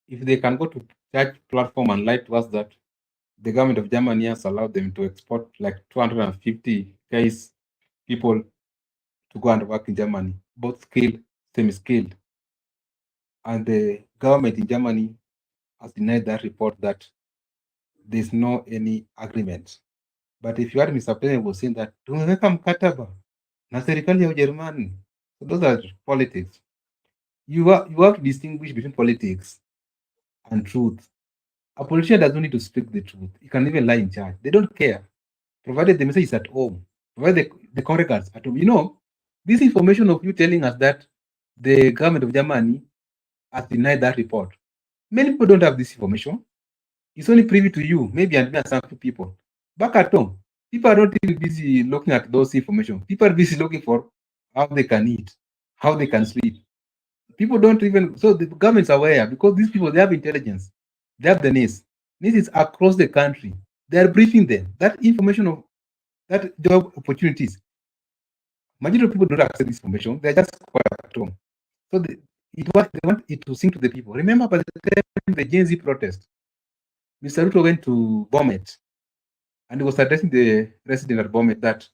If they can go to church platform and lie to us that the government of Germany has allowed them to export like 250 guys, people to go and work in Germany, both skilled, semi-skilled. And the government in Germany has denied that report that there's no any agreement. But if you had Mr. President was saying that tumeweka mkataba na serikali ya Ujerumani, so those are politics. You have to distinguish between politics and truth. A politician does not need to speak the truth. He can even lie in church. They don't care, provided the message is at home, provided the congregants at home. You know, this information of you telling us that the government of Germany has denied that report. Many people don't have this information. It's only privy to you, maybe, and some few people. Back at home, people are not even busy looking at those information. People are busy looking for how they can eat, how they can sleep. People don't even, so the government's aware because these people, they have intelligence. They have the NIS. NIS is across the country. They are briefing them. That information of that job opportunities. Majority of people don't access this information. They're just quiet at home. So they want it to sink to the people. Remember, by the time the Gen Z protest, Mr. Ruto went to Bomet and he was addressing the resident at Bomet that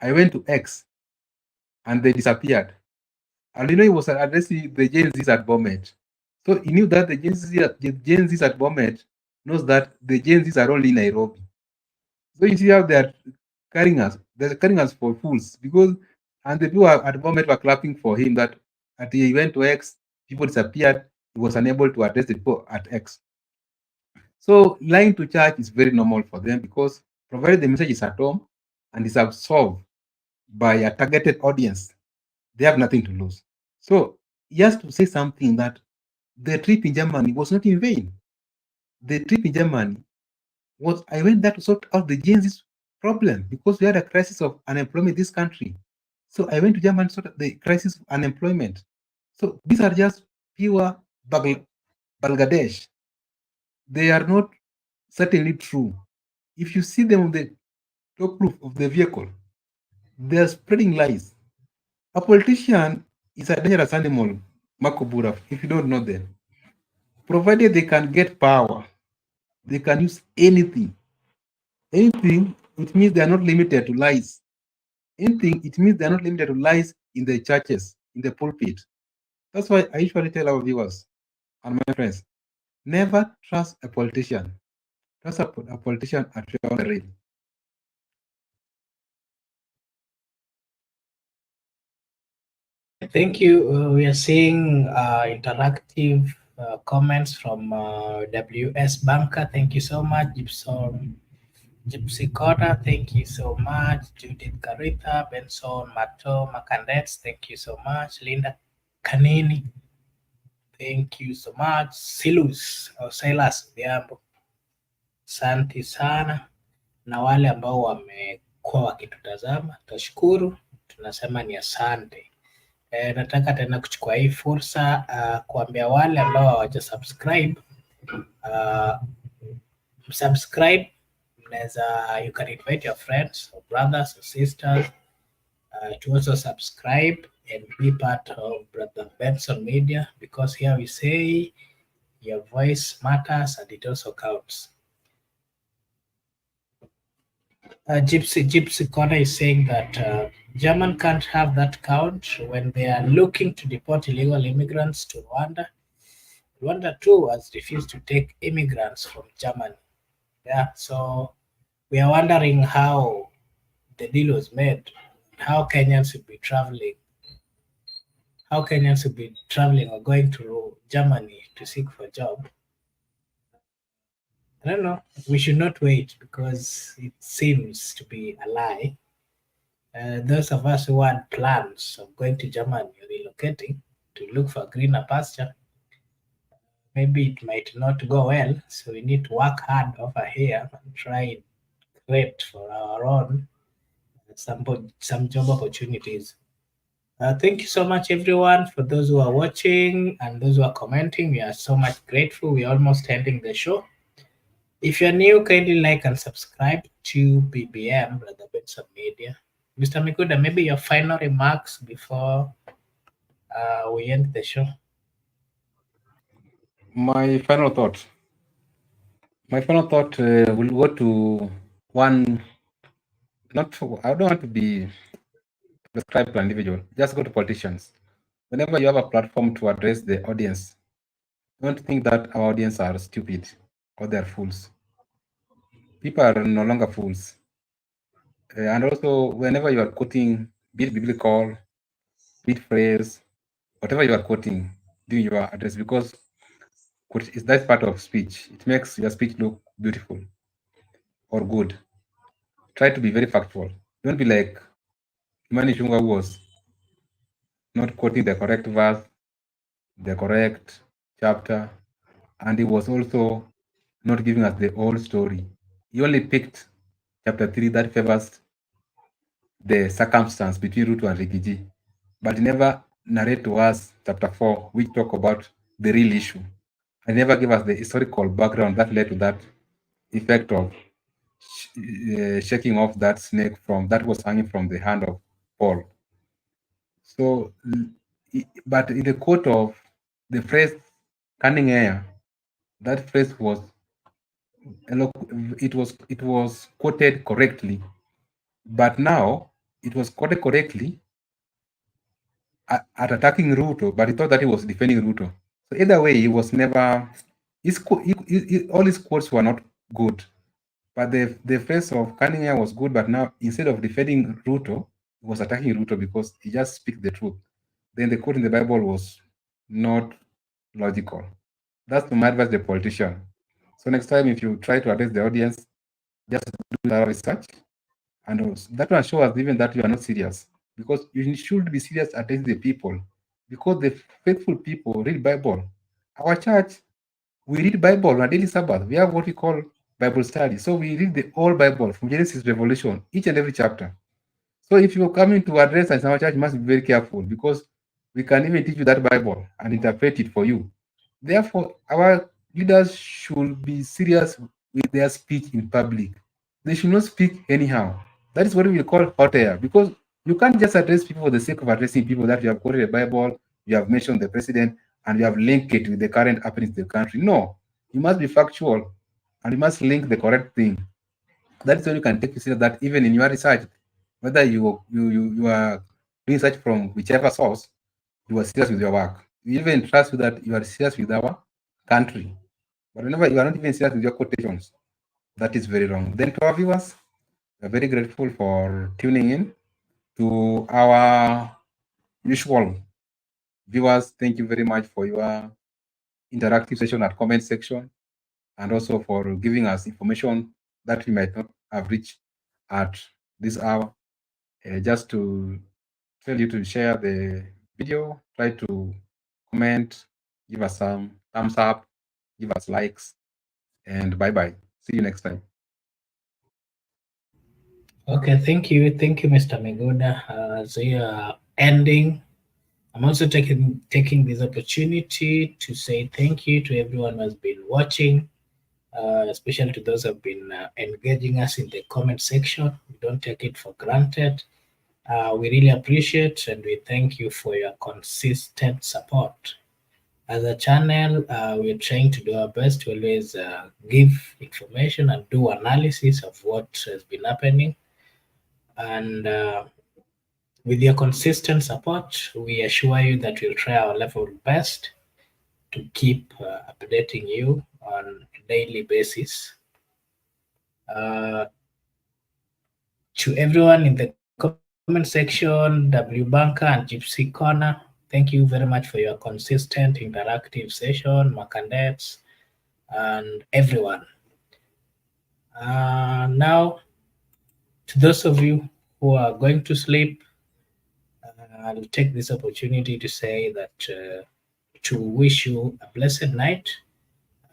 I went to X and they disappeared. And he was addressing the Gen Zs at Bomet. So he knew that the Gen Zs at Bomet knows that the Gen Zs are only in Nairobi. So you see how they're carrying us. They're carrying us for fools because, and the people at Bomet were clapping for him that at the event to X, people disappeared. He was unable to address the people at X. So lying to church is very normal for them because provided the message is at home and is absorbed by a targeted audience, they have nothing to lose. So he has to say something that the trip in Germany was not in vain. The trip in Germany was, I went there to sort out the Gen Z problem because we had a crisis of unemployment in this country. So I went to Germany to sort out the crisis of unemployment. So these are just pure Bangladesh. They are not certainly true. If you see them on the top roof of the vehicle, they are spreading lies. A politician It's a dangerous animal, OBURA, if you don't know them. Provided they can get power, they can use anything. Anything, it means they are not limited to lies. Anything, it means they are not limited to lies in the churches, in the pulpit. That's why I usually tell our viewers and my friends, never trust a politician. Trust a politician at your rate. Thank you. We are seeing interactive comments from WS Banker. Thank you so much. Gypsy Cotta, thank you so much. Judith Carita, Benson, Mato, Macandets, thank you so much. Linda Kanini, thank you so much. Silus au Silas Biambo, asante sana, na wale ambao wamekuwa wakitutazama, tashukuru, tunasema ni asante. Nataka tena kuchukua hii fursa kuambia wale ambao hawaja subscribe subscribe. You can invite your friends or brothers or sisters to also subscribe and be part of Brother Benson Media, because here we say your voice matters and it also counts. Gypsy Corner is saying that German can't have that count when they are looking to deport illegal immigrants to Rwanda. Rwanda too has refused to take immigrants from Germany. Yeah, so we are wondering how the deal was made, how Kenyans would be traveling, or going to Germany to seek for a job. I don't know. We should not wait because it seems to be a lie. Those of us who had plans of going to Germany or relocating to look for greener pasture, maybe it might not go well. So we need to work hard over here and try and create for our own some job opportunities. Thank you so much, everyone, for those who are watching and those who are commenting. We are so much grateful. We're almost ending the show. If you're new, kindly like and subscribe to BBM, Brother Benson Media. Mr. Miguda, maybe your final remarks before we end the show. My final thought will go to one. I don't want to be prescribed to an individual. Just go to politicians. Whenever you have a platform to address the audience, don't think that our audience are stupid or they're fools. People are no longer fools. And also, whenever you are quoting, be it biblical, be it phrase, whatever you are quoting during your address, because that's part of speech. It makes your speech look beautiful or good. Try to be very factual. Don't be like Ichung'Wa was not quoting the correct verse, the correct chapter, and he was also not giving us the whole story. He only picked chapter 3 that favors the circumstance between Ruto and Rigiji, but he never narrate to us chapter 4, which talk about the real issue. And never give us the historical background that led to that effect of shaking off that snake that was hanging from the hand of Paul. So, but in the quote of the phrase "cunning air," that phrase was quoted correctly, but now it was quoted correctly at attacking Ruto, but he thought that he was defending Ruto. So either way, he was never. All his quotes were not good, but the phrase of cunning air was good. But now, instead of defending Ruto, he was attacking Ruto because he just speaks the truth. Then the quote in the Bible was not logical. That's to my advice, the politician. So next time, if you try to address the audience, just do thorough research, and that will show us even that you are not serious, because you should be serious addressing the people, because the faithful people read Bible. Our church, we read Bible on a daily Sabbath. We have what we call Bible study. So we read the whole Bible from Genesis to Revelation, each and every chapter. So if you're coming to address us, our church must be very careful, because we can even teach you that Bible and interpret it for you. Therefore, our leaders should be serious with their speech in public. They should not speak anyhow. That is what we call hot air, because You can't just address people for the sake of addressing people that you have quoted the Bible, you have mentioned the president, and you have linked it with the current happenings in the country. No, you must be factual, and you must link the correct thing. That's when you can take consider that even in your research, whether you are doing research from whichever source, you are serious with your work. You even trust that you are serious with our country. But whenever you are not even serious with your quotations, that is very wrong. Then to our viewers, we are very grateful for tuning in to our usual viewers. Thank you very much for your interactive session at comment section, and also for giving us information that we might not have reached at this hour. Just to tell you to share the video, try to comment, give us some thumbs up, give us likes, and bye-bye. See you next time. Okay, thank you, Mr. MUGUDA. So you're ending. I'm also taking this opportunity to say thank you to everyone who has been watching, especially to those who have been engaging us in the comment section. We don't take it for granted. We really appreciate and we thank you for your consistent support. As a channel, we're trying to do our best to always give information and do analysis of what has been happening. And with your consistent support, we assure you that we'll try our level best to keep updating you on a daily basis. To everyone in the comment section, W Banker and Gypsy Corner, thank you very much for your consistent interactive session, Makandets, and everyone. Now, to those of you who are going to sleep, I'll take this opportunity to say that to wish you a blessed night.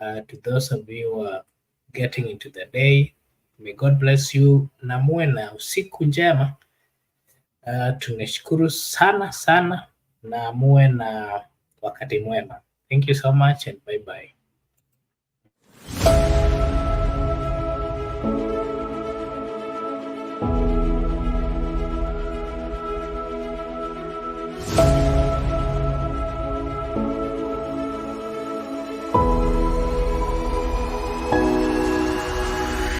To those of you who are getting into the day, may God bless you na muwe na usiku njema. Tunashukuru sana sana na muwe na wakati mwema. Thank you so much and bye bye.